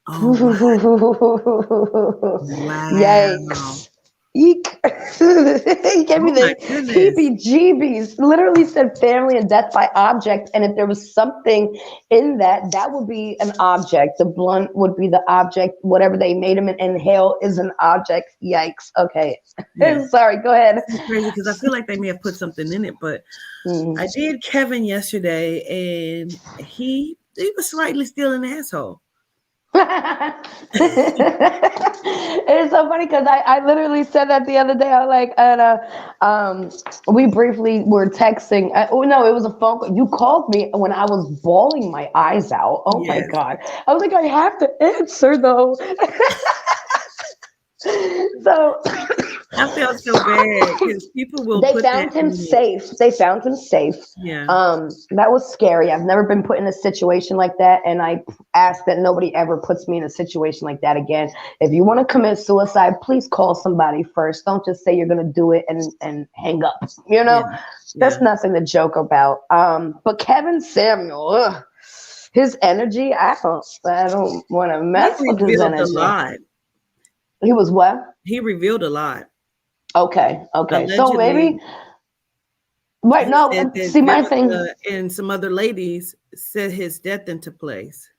Oh, wow. Yikes. Eek. He gave me the heebie-jeebies. Literally said family and death by object. And if there was something in that, that would be an object. The blunt would be the object. Whatever they made him inhale is an object. Yikes. Okay. Yeah. Sorry, go ahead. It's crazy because I feel like they may have put something in it, but I did Kevin yesterday and he was slightly still an asshole. It's so funny because I literally said that the other day. I was like, and we briefly were texting. No, it was a phone call. You called me when I was bawling my eyes out. Oh my God. I was like, I have to answer though. So I felt so bad because people will. They found him safe. They found him safe. Yeah. That was scary. I've never been put in a situation like that, and I ask that nobody ever puts me in a situation like that again. If you want to commit suicide, please call somebody first. Don't just say you're gonna do it and hang up. You know, that's nothing to joke about. But Kevin Samuel, his energy, I don't want to mess with his energy. A lot. He was what? He revealed a lot. Okay. Allegedly, so maybe. Right. No. See, my thing. And some other ladies set his death into place.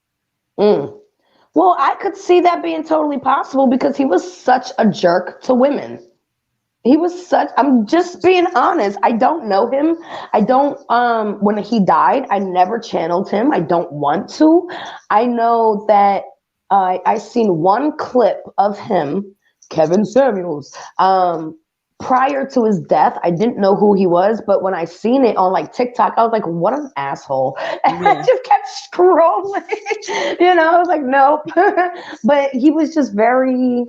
Well, I could see that being totally possible because he was such a jerk to women. I'm just being honest. I don't know him. I don't, when he died, I never channeled him. I don't want to. I know that I seen one clip of him, Kevin Samuels, prior to his death. I didn't know who he was, but when I seen it on like TikTok, I was like, what an asshole. And I just kept scrolling, I was like, nope. But he was just very,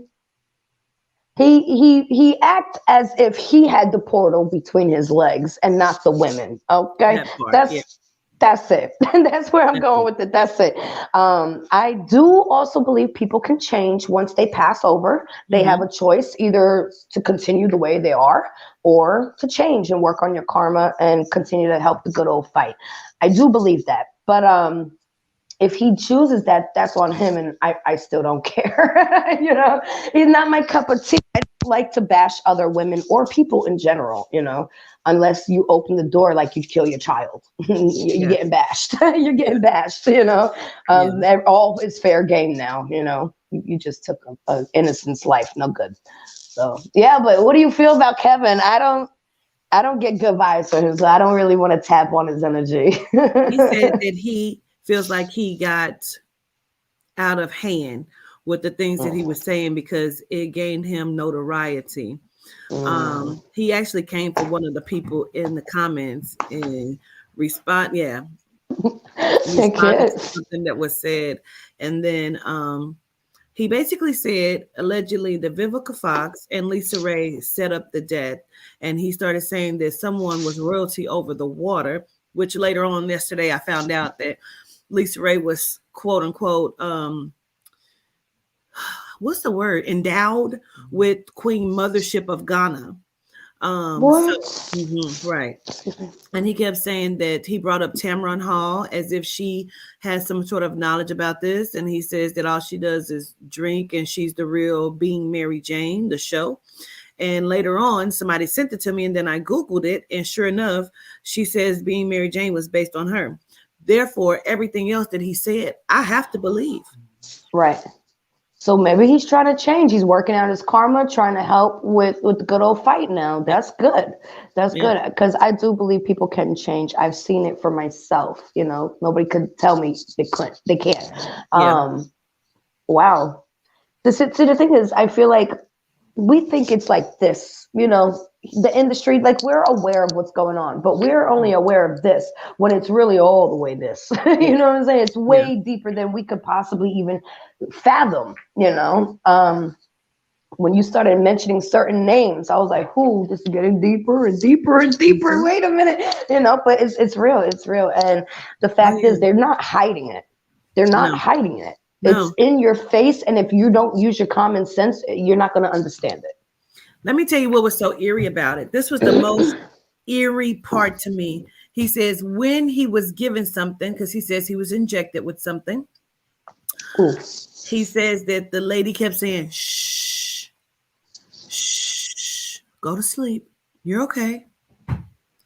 he acted as if he had the portal between his legs and not the women. Okay. That's it. That's where I'm going with it. That's it. I do also believe people can change once they pass over. They have a choice either to continue the way they are or to change and work on your karma and continue to help the good old fight. I do believe that. But if he chooses that, that's on him. And I still don't care. He's not my cup of tea. I don't like to bash other women or people in general, unless you open the door like you kill your child. You're getting bashed. You're getting bashed, all is fair game now, you just took an innocent's life. No good. So, yeah, but what do you feel about Kevin? I don't get good vibes from him, so I don't really want to tap on his energy. He said that he feels like he got out of hand with the things that he was saying because it gained him notoriety. He actually came for one of the people in the comments and responded to something that was said. And then he basically said, allegedly, that Vivica Fox and Lisa Ray set up the death. And he started saying that someone was royalty over the water, which later on yesterday I found out that Lisa Ray was, quote unquote, what's the word? Endowed with Queen Mothership of Ghana. Right. And he kept saying that he brought up Tamron Hall as if she has some sort of knowledge about this. And he says that all she does is drink and she's the real Being Mary Jane, the show. And later on, somebody sent it to me and then I Googled it. And sure enough, she says Being Mary Jane was based on her. Therefore, everything else that he said, I have to believe. Right. So maybe he's trying to change. He's working out his karma, trying to help with the good old fight now. That's good. That's Yeah. good. Because I do believe people can change. I've seen it for myself. You know, nobody could tell me they couldn't. They can't. Wow. See, the thing is, I feel like we think it's like this, you know, the industry, like we're aware of what's going on, but we're only aware of this when it's really all the way this. You know what I'm saying? It's way deeper than we could possibly even fathom, you know. When you started mentioning certain names, I was like, "Who? This is getting deeper and deeper and deeper." Wait a minute, you know. But it's real. It's real. And the fact is, they're not hiding it. They're not hiding it. No. It's in your face, and if you don't use your common sense, you're not going to understand it. Let me tell you what was so eerie about it. This was the most eerie part to me. He says when he was given something, because he says he was injected with something. Ooh. He says that the lady kept saying, shh, shh, go to sleep. You're okay.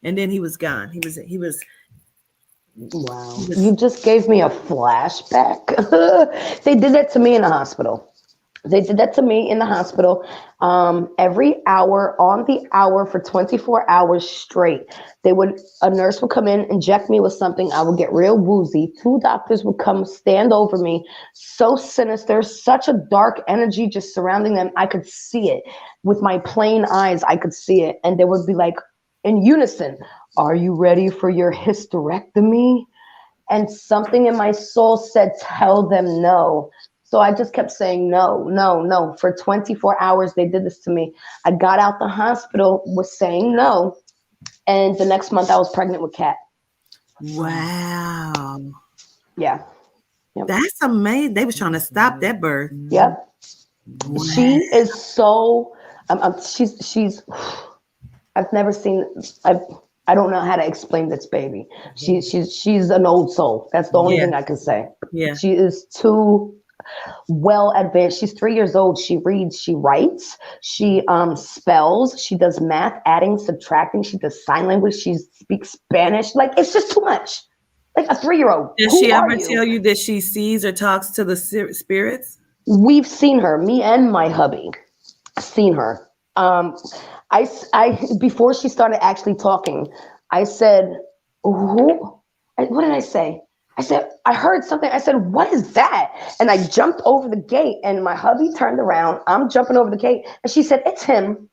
And then he was gone. He was Wow. You just gave me a flashback. They did that to me in the hospital. Every hour, on the hour for 24 hours straight. A nurse would come in, inject me with something. I would get real woozy. 2 doctors would come stand over me. So sinister, such a dark energy just surrounding them. I could see it with my plain eyes. I could see it. And they would be like in unison, "Are you ready for your hysterectomy?" And something in my soul said, "Tell them no." So I just kept saying, no, no, no. For 24 hours, they did this to me. I got out the hospital, was saying no. And the next month I was pregnant with Kat. wow. Yeah. Yep. That's amazing. They was trying to stop that birth. Yep. Wow. She is so, she's, I've never seen, I don't know how to explain this baby. She's an old soul. That's the only thing I can say. Yeah. She is too well advanced. She's 3 years old. She reads, she writes, she spells, she does math, adding, subtracting, she does sign language, she speaks Spanish. Like, it's just too much. Like a 3-year-old. Does she ever tell you that she sees or talks to the spirits? We've seen her, me and my hubby seen her. I before she started actually talking, I said, "Who?" What did I say? I said, "I heard something." I said, "What is that?" And I jumped over the gate, and my hubby turned around. I'm jumping over the gate, and she said, "It's him."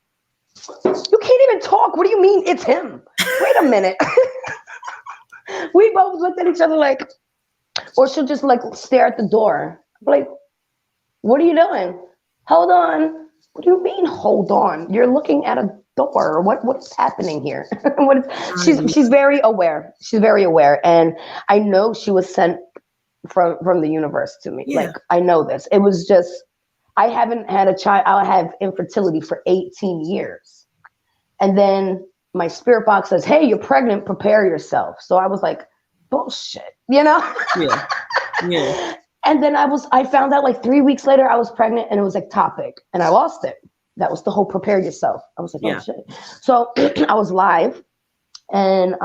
You can't even talk. What do you mean it's him? Wait a minute. We both looked at each other like, or she'll just like stare at the door. I'm like, "What are you doing?" "Hold on." "What do you mean, hold on? You're looking at a door. What's happening here?" She's very aware. She's very aware. And I know she was sent from the universe to me. Yeah. Like, I know this. It was just, I haven't had a child. I have infertility for 18 years. And then my spirit box says, "Hey, you're pregnant, prepare yourself." So I was like, bullshit, you know? Yeah. Yeah. And then I found out like 3 weeks later I was pregnant, and it was ectopic, and I lost it. That was the whole prepare yourself. I was like, oh shit. So I was live, and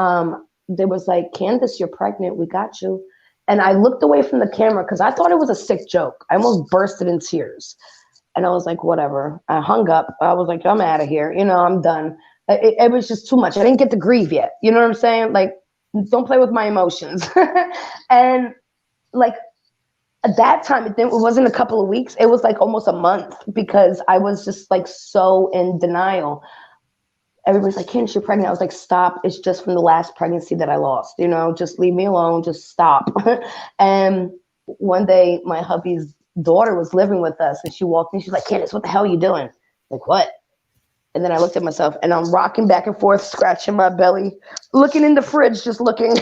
they was like, "Candace, you're pregnant. We got you." And I looked away from the camera because I thought it was a sick joke. I almost bursted in tears. And I was like, whatever. I hung up. I was like, I'm out of here. You know, I'm done. It was just too much. I didn't get to grieve yet. You know what I'm saying? Like, don't play with my emotions. And like, at that time, it wasn't a couple of weeks. It was like almost a month, because I was just like so in denial. Everybody's like, "Candace, you're pregnant." I was like, stop. It's just from the last pregnancy that I lost. You know, just leave me alone. Just stop. And one day my hubby's daughter was living with us, and she walked in. She's like, "Candace, what the hell are you doing?" Like, "What?" And then I looked at myself, and I'm rocking back and forth, scratching my belly, looking in the fridge, just looking.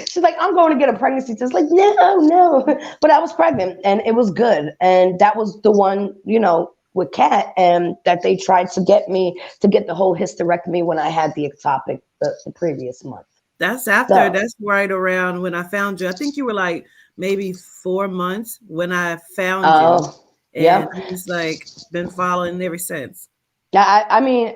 She's like, "I'm going to get a pregnancy test." Like, no. But I was pregnant, and it was good. And that was the one, you know, with Kat, and that they tried to get me to get the whole hysterectomy when I had the ectopic the previous month. That's after. So, that's right around when I found you. I think you were like maybe 4 months when I found you. And yeah. It's like been following ever since. Yeah, I mean,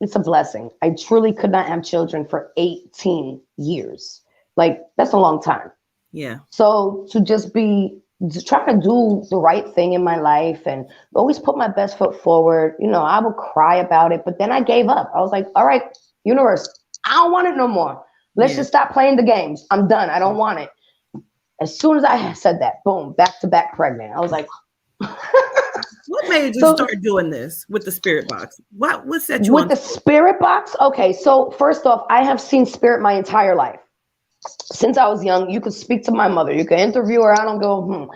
it's a blessing. I truly could not have children for 18 years. Like, that's a long time. Yeah. So to just be trying to do the right thing in my life and always put my best foot forward. You know, I would cry about it, but then I gave up. I was like, all right, universe, I don't want it no more. Let's just stop playing the games. I'm done. I don't want it. As soon as I said that, boom, back to back pregnant. I was like, what made you start doing this with the spirit box? What set you with on the spirit box? Okay, so first off, I have seen spirit my entire life. Since I was young, you could speak to my mother. You could interview her. I don't go,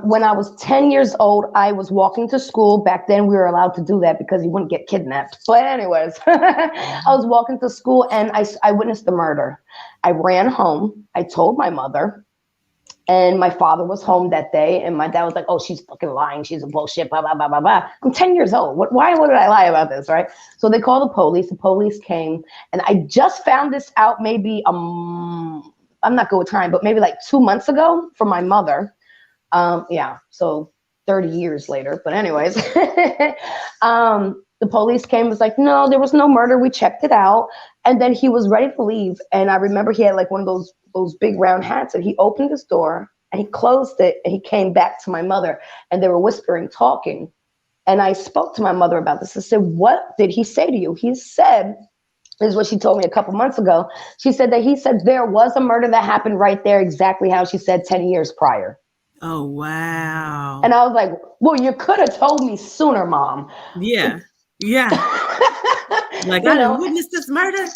when I was 10 years old, I was walking to school. Back then, we were allowed to do that because you wouldn't get kidnapped. But anyways, I was walking to school and I witnessed the murder. I ran home. I told my mother. And my father was home that day, and my dad was like, oh, she's fucking lying. She's a bullshit, blah, blah, blah, blah, blah. I'm 10 years old. Why would I lie about this, right? So they called the police. The police came, and I just found this out maybe, I'm not good with time, but maybe like 2 months ago from my mother. So 30 years later. But anyways, the police came, was like, no, there was no murder. We checked it out. And then he was ready to leave. And I remember he had like one of those big round hats, and he opened his door and he closed it and he came back to my mother, and they were whispering, talking. And I spoke to my mother about this. I said, what did he say to you? He said, this is what she told me a couple months ago. She said that he said there was a murder that happened right there, exactly how she said 10 years prior. Oh, wow. And I was like, well, you could have told me sooner, Mom. Yeah. Like, I didn't witness this murder.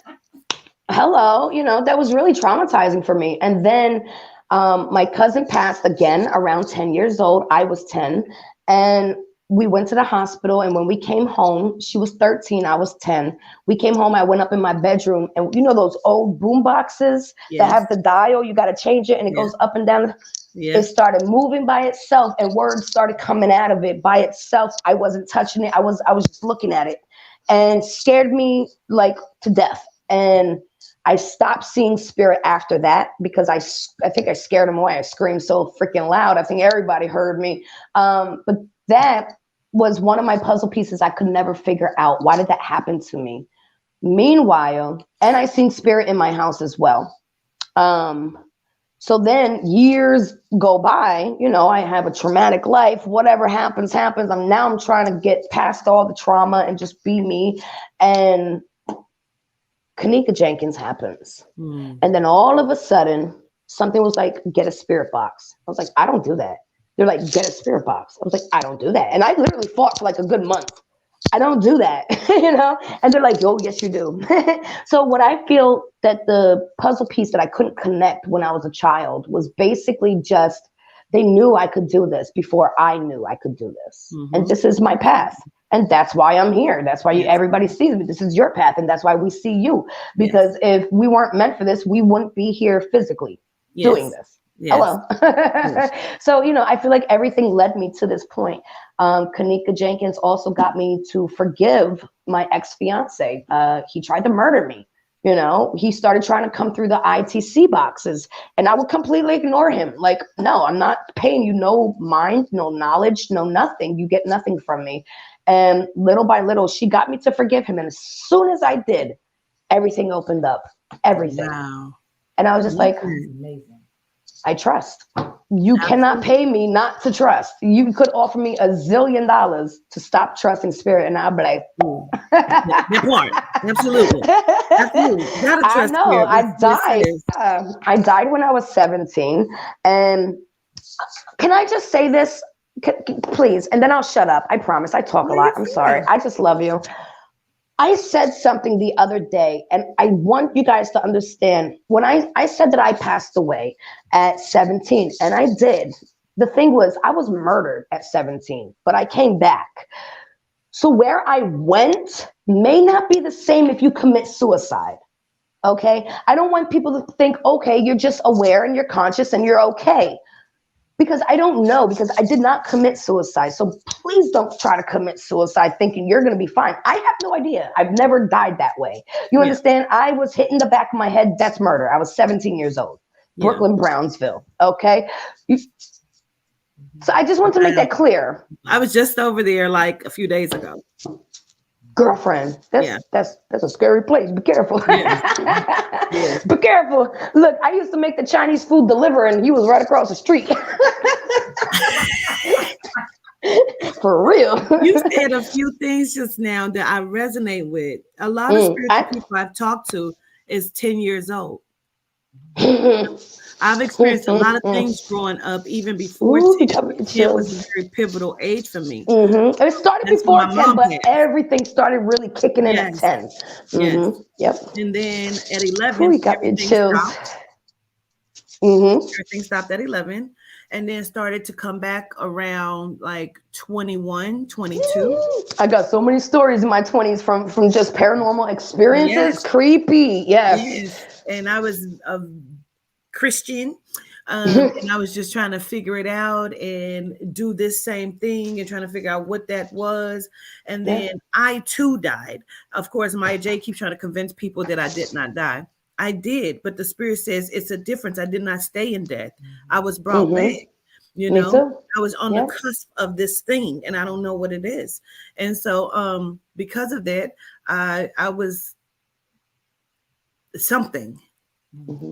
Hello, that was really traumatizing for me. And then my cousin passed again around 10 years old. I was 10. And we went to the hospital. And when we came home, she was 13. I was 10. We came home. I went up in my bedroom. And those old boom boxes that have the dial? You got to change it. And it goes up and down. It started moving by itself. And words started coming out of it by itself. I wasn't touching it. I was just looking at it. And scared me like to death. And I stopped seeing spirit after that because I think I scared him away. I screamed so freaking loud. I think everybody heard me. But that was one of my puzzle pieces I could never figure out. Why did that happen to me? Meanwhile, and I seen spirit in my house as well. So then years go by, I have a traumatic life. Whatever happens, happens. I'm trying to get past all the trauma and just be me. And Kenneka Jenkins happens. And then all of a sudden, something was like, get a spirit box. I was like, I don't do that. They're like, get a spirit box. I was like, I don't do that. And I literally fought for like a good month. I don't do that, And they're like, oh, yes, you do. So what I feel that the puzzle piece that I couldn't connect when I was a child was basically just, they knew I could do this before I knew I could do this. And this is my path. And that's why I'm here. That's why everybody sees me. This is your path. And that's why we see you. Because if we weren't meant for this, we wouldn't be here physically doing this. Hello. So, I feel like everything led me to this point. Kenneka Jenkins also got me to forgive my ex-fiance. He tried to murder me. He started trying to come through the ITC boxes, and I would completely ignore him. Like, no, I'm not paying you no mind, no knowledge, no nothing. You get nothing from me. And little by little, she got me to forgive him. And as soon as I did, everything opened up. Everything. Wow. And I was just like, amazing. I trust. You cannot pay me not to trust. You could offer me $1 zillion to stop trusting spirit, and I'll be like, that part. Absolutely. Gotta trust I know. spirit. I died. I died when I was 17. And can I just say this? Please, and then I'll shut up. I promise. I talk a lot. I'm sorry. I just love you. I said something the other day, and I want you guys to understand. When I said that I passed away at 17, and I did. The thing was, I was murdered at 17, but I came back. So where I went may not be the same if you commit suicide. Okay? I don't want people to think, okay, you're just aware and you're conscious and you're okay. Because I don't know, because I did not commit suicide. So please don't try to commit suicide thinking you're going to be fine. I have no idea. I've never died that way. You understand? I was hit in the back of my head. That's murder. I was 17 years old. Brooklyn, Brownsville. Okay? So I just want to make that clear. I was just over there like a few days ago. girlfriend. That's a scary place. Be careful. Yeah. Be careful. Look, I used to make the Chinese food deliver, and he was right across the street. For real. You said a few things just now that I resonate with. A lot of spiritual people I've talked to is 10 years old. I've experienced a lot of things growing up, even before 10. 10 was a very pipital age for me. It started before 10, but everything started really kicking in at 10. Yes. Yep. And then at 11, everything stopped. Everything stopped at 11. And then started to come back around like 21, 22. I got so many stories in my 20s from just paranormal experiences. Yes. Creepy. Yes. And I was a Christian. And I was just trying to figure it out and do this same thing and trying to figure out what that was. And then I too died. Of course, Maya J keeps trying to convince people that I did not die. I did, but the spirit says it's a difference. I did not stay in death. I was brought back. You know, I was on the cusp of this thing and I don't know what it is. And so because of that, I was something.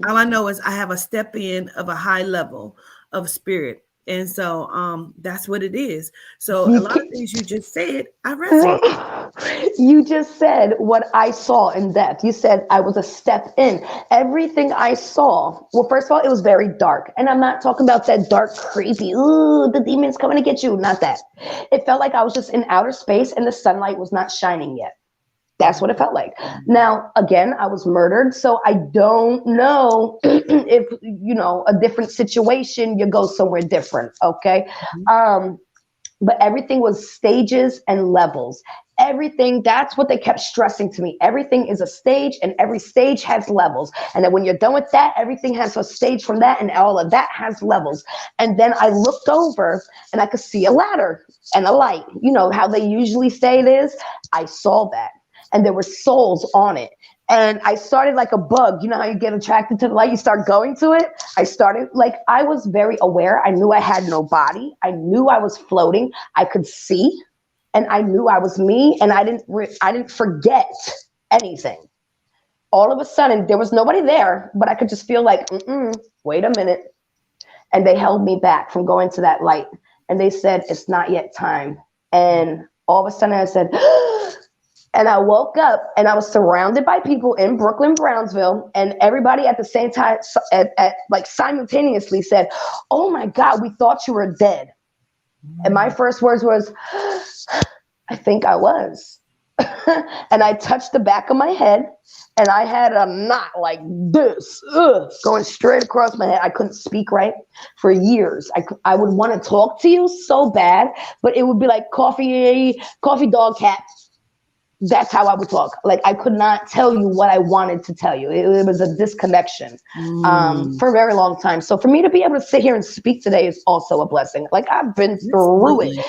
All I know is I have a step in of a high level of spirit. And so that's what it is. So a lot of things you just said, I resonate. You just said what I saw in death. You said I was a step in. Everything I saw, well, first of all, it was very dark. And I'm not talking about that dark, creepy, ooh, the demon's coming to get you. Not that. It felt like I was just in outer space and the sunlight was not shining yet. That's what it felt like. Now, again, I was murdered, so I don't know if, you know, a different situation, you go somewhere different, okay? But everything was stages and levels. Everything, that's what they kept stressing to me. Everything is a stage, and every stage has levels. And then when you're done with that, everything has a stage from that, and all of that has levels. And then I looked over, and I could see a ladder and a light. You know how they usually say it is? I saw that. And there were souls on it. And I started like a bug. You know how you get attracted to the light? You start going to it. I started like, I was very aware. I knew I had no body. I knew I was floating. I could see. And I knew I was me. And I didn't forget anything. All of a sudden, there was nobody there. But I could just feel like, wait a minute. And they held me back from going to that light. And they said, it's not yet time. And all of a sudden I said, and I woke up and I was surrounded by people in Brooklyn, Brownsville, and everybody at the same time, like simultaneously said, oh my God, we thought you were dead. And my first words was, I think I was. And I touched the back of my head and I had a knot like this, going straight across my head. I couldn't speak right for years. I would want to talk to you so bad, but it would be like coffee dog, cat. That's how I would talk. Like I could not tell you what I wanted to tell you. It was a disconnection for a very long time. So for me to be able to sit here and speak today is also a blessing. Like I've been through it,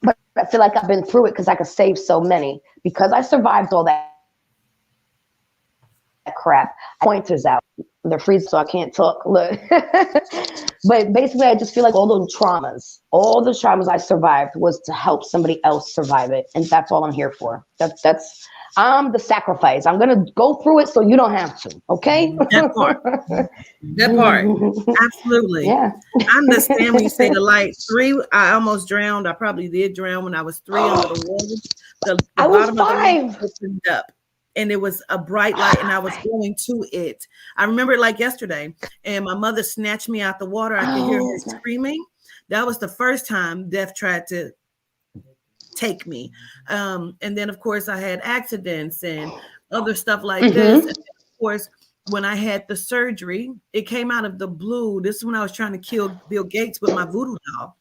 but I feel like I've been through it because I could save so many. Because I survived all that crap. Pointers out. They're freezing, so I can't talk. Look. But basically, I just feel like all the traumas I survived was to help somebody else survive it. And that's all I'm here for. I'm the sacrifice. I'm going to go through it so you don't have to. Okay? That part. Absolutely. Yeah. I understand when you say the light. 3, I almost drowned. I probably did drown when I was 3 under the water. The I was bottom 5. Of the opened up. And it was a bright light and I was going to it. I remember it like yesterday. And my mother snatched me out the water. I could hear her screaming. That was the first time death tried to take me. And then, of course, I had accidents and other stuff like this. And then, of course, when I had the surgery, it came out of the blue. This is when I was trying to kill Bill Gates with my voodoo doll.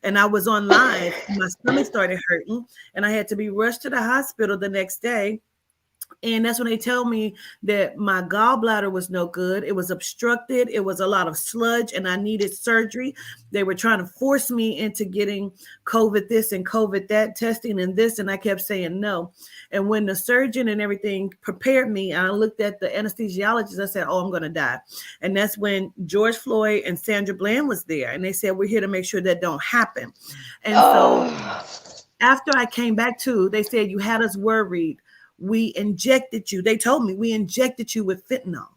And I was on live. And my stomach started hurting. And I had to be rushed to the hospital the next day. And that's when they tell me that my gallbladder was no good. It was obstructed. It was a lot of sludge and I needed surgery. They were trying to force me into getting COVID this and COVID that testing and this. And I kept saying no. And when the surgeon and everything prepared me, I looked at the anesthesiologist. I said, oh, I'm going to die. And that's when George Floyd and Sandra Bland was there. And they said, we're here to make sure that don't happen. And so after I came back to, they said you had us worried. We injected you. They told me we injected you with fentanyl.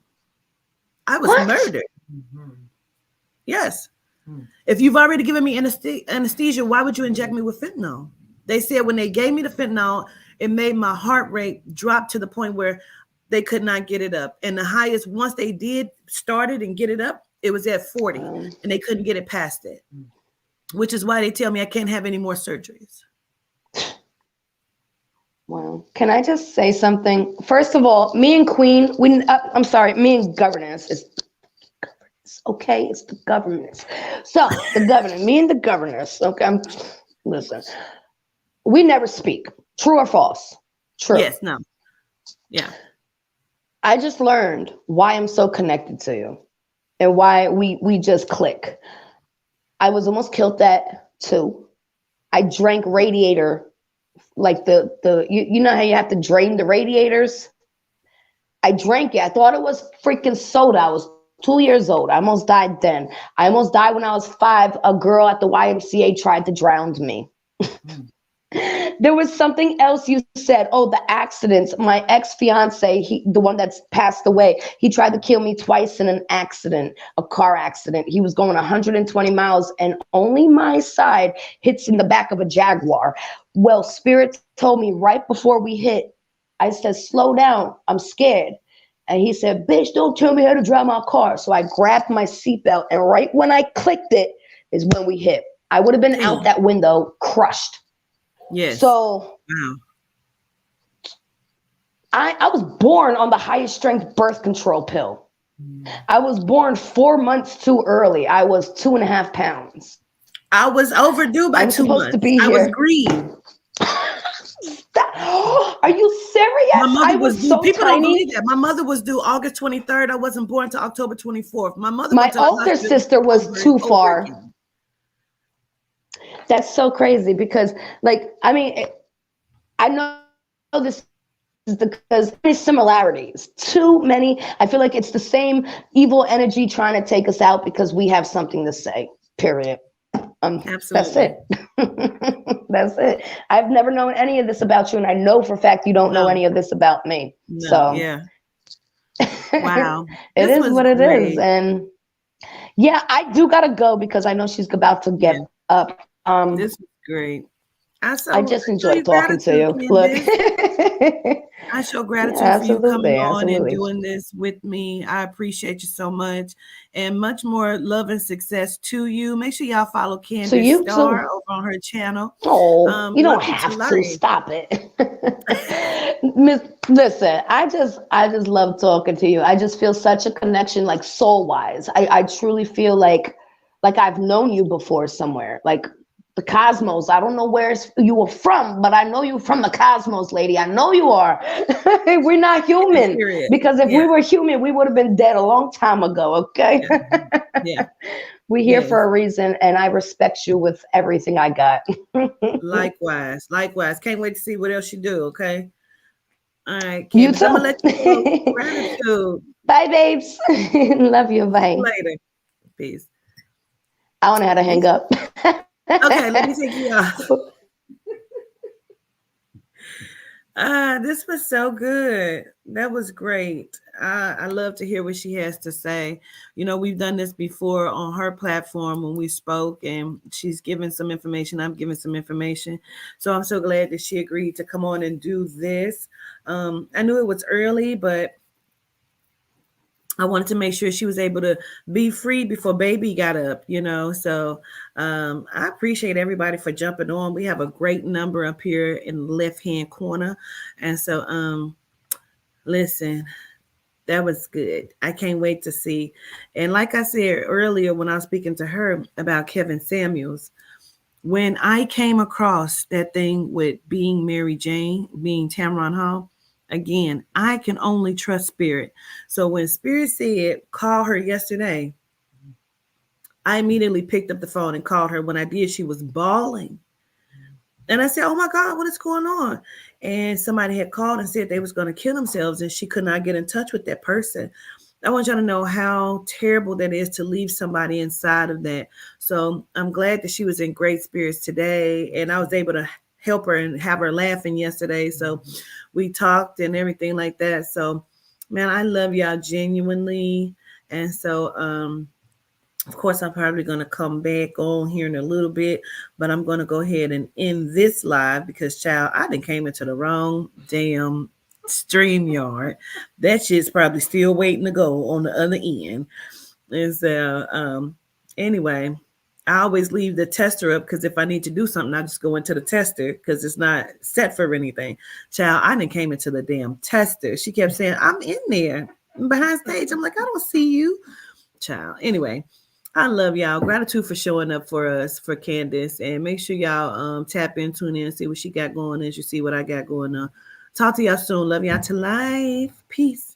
I was What? murdered. Mm-hmm. Yes. Hmm. If you've already given me anesthesia, why would you inject me with fentanyl? They said when they gave me the fentanyl, it made my heart rate drop to the point where they could not get it up. And the highest, once they did start it and get it up, it was at 40 and they couldn't get it past it, which is why they tell me I can't have any more surgeries. Wow. Can I just say something? First of all, me and Queen, I'm sorry, me and Governance is governance. Okay, it's the governance. So the governor, me and the governors. Okay, listen. We never speak. True or false? True. Yes. No. Yeah. I just learned why I'm so connected to you, and why we just click. I was almost killed at 2. I drank radiator. Like you know how you have to drain the radiators? I drank it. I thought it was freaking soda. I was 2 years old. I almost died then. I almost died when I was 5. A girl at the YMCA tried to drown me. There was something else you said. Oh, the accidents. My ex-fiance, the one that's passed away, he tried to kill me twice in an accident, a car accident. He was going 120 miles and only my side hits in the back of a Jaguar. Well, Spirit told me right before we hit, I said, slow down, I'm scared. And he said, bitch, don't tell me how to drive my car. So I grabbed my seatbelt, and right when I clicked it is when we hit. I would have been out that window crushed. Yes. So wow. I was born on the highest strength birth control pill. I was born 4 months too early. I was 2.5 pounds. I was overdue by 2 months. Supposed to be I here. was green. Are you serious? My mother I was due. so People tiny. don't believe that. My mother was due August 23rd. I wasn't born until October 24th. My mother. My older sister was too far. That's so crazy because, like, I mean, I know this is because there's similarities. Too many. I feel like it's the same evil energy trying to take us out because we have something to say. Period. Absolutely. That's it. That's it. I've never known any of this about you, and I know for a fact you don't know any of this about me. No, so yeah. Wow. It is what it is. And yeah, I do gotta go because I know she's about to get up. This is great. I just enjoyed talking to you. Look. I show gratitude for you coming on and doing this with me. I appreciate you so much, and much more love and success to you. Make sure y'all follow Candace Star over on her channel. Oh, you don't have to stop it. Listen, I just love talking to you. I just feel such a connection, like soul wise. I truly feel like I've known you before somewhere, like the cosmos. I don't know where you were from, but I know you're from the cosmos, lady. I know you are. We're not human. Because if we were human, we would have been dead a long time ago, okay? Yeah. We're here for a reason, and I respect you with everything I got. Likewise. Can't wait to see what else you do, okay? All right, you too. I'm going to let you go. Gratitude. Bye, babes. Love you. Bye. Later. Peace. I don't know how to hang up. Okay, let me take you off. This was so good. That was great. I love to hear what she has to say. You know, we've done this before on her platform when we spoke, and she's given some information. I'm giving some information. So I'm so glad that she agreed to come on and do this. I knew it was early, but I wanted to make sure she was able to be free before baby got up, you know. So I appreciate everybody for jumping on. We have a great number up here in the left-hand corner. And so listen, that was good. I can't wait to see. And like I said earlier when I was speaking to her about Kevin Samuels, when I came across that thing with being Mary Jane, being Tamron Hall, again, I can only trust Spirit. So when Spirit said, call her yesterday, I immediately picked up the phone and called her. When I did, she was bawling. And I said, oh my God, what is going on? And somebody had called and said they was going to kill themselves and she could not get in touch with that person. I want y'all to know how terrible that is to leave somebody inside of that. So I'm glad that she was in great spirits today. And I was able to help her and have her laughing yesterday. So we talked and everything like that. So man, I love y'all genuinely. And so of course, I'm probably going to come back on here in a little bit, but I'm going to go ahead and end this live because, child, I done came into the wrong damn StreamYard. That shit's probably still waiting to go on the other end. And so, anyway, I always leave the tester up because if I need to do something, I just go into the tester because it's not set for anything. Child, I done came into the damn tester. She kept saying, I'm in there behind stage. I'm like, I don't see you. Child. Anyway. I love y'all. Gratitude for showing up for us, for Candace. And make sure y'all tap in, tune in, see what she got going as you see what I got going on. Talk to y'all soon. Love y'all to life. Peace.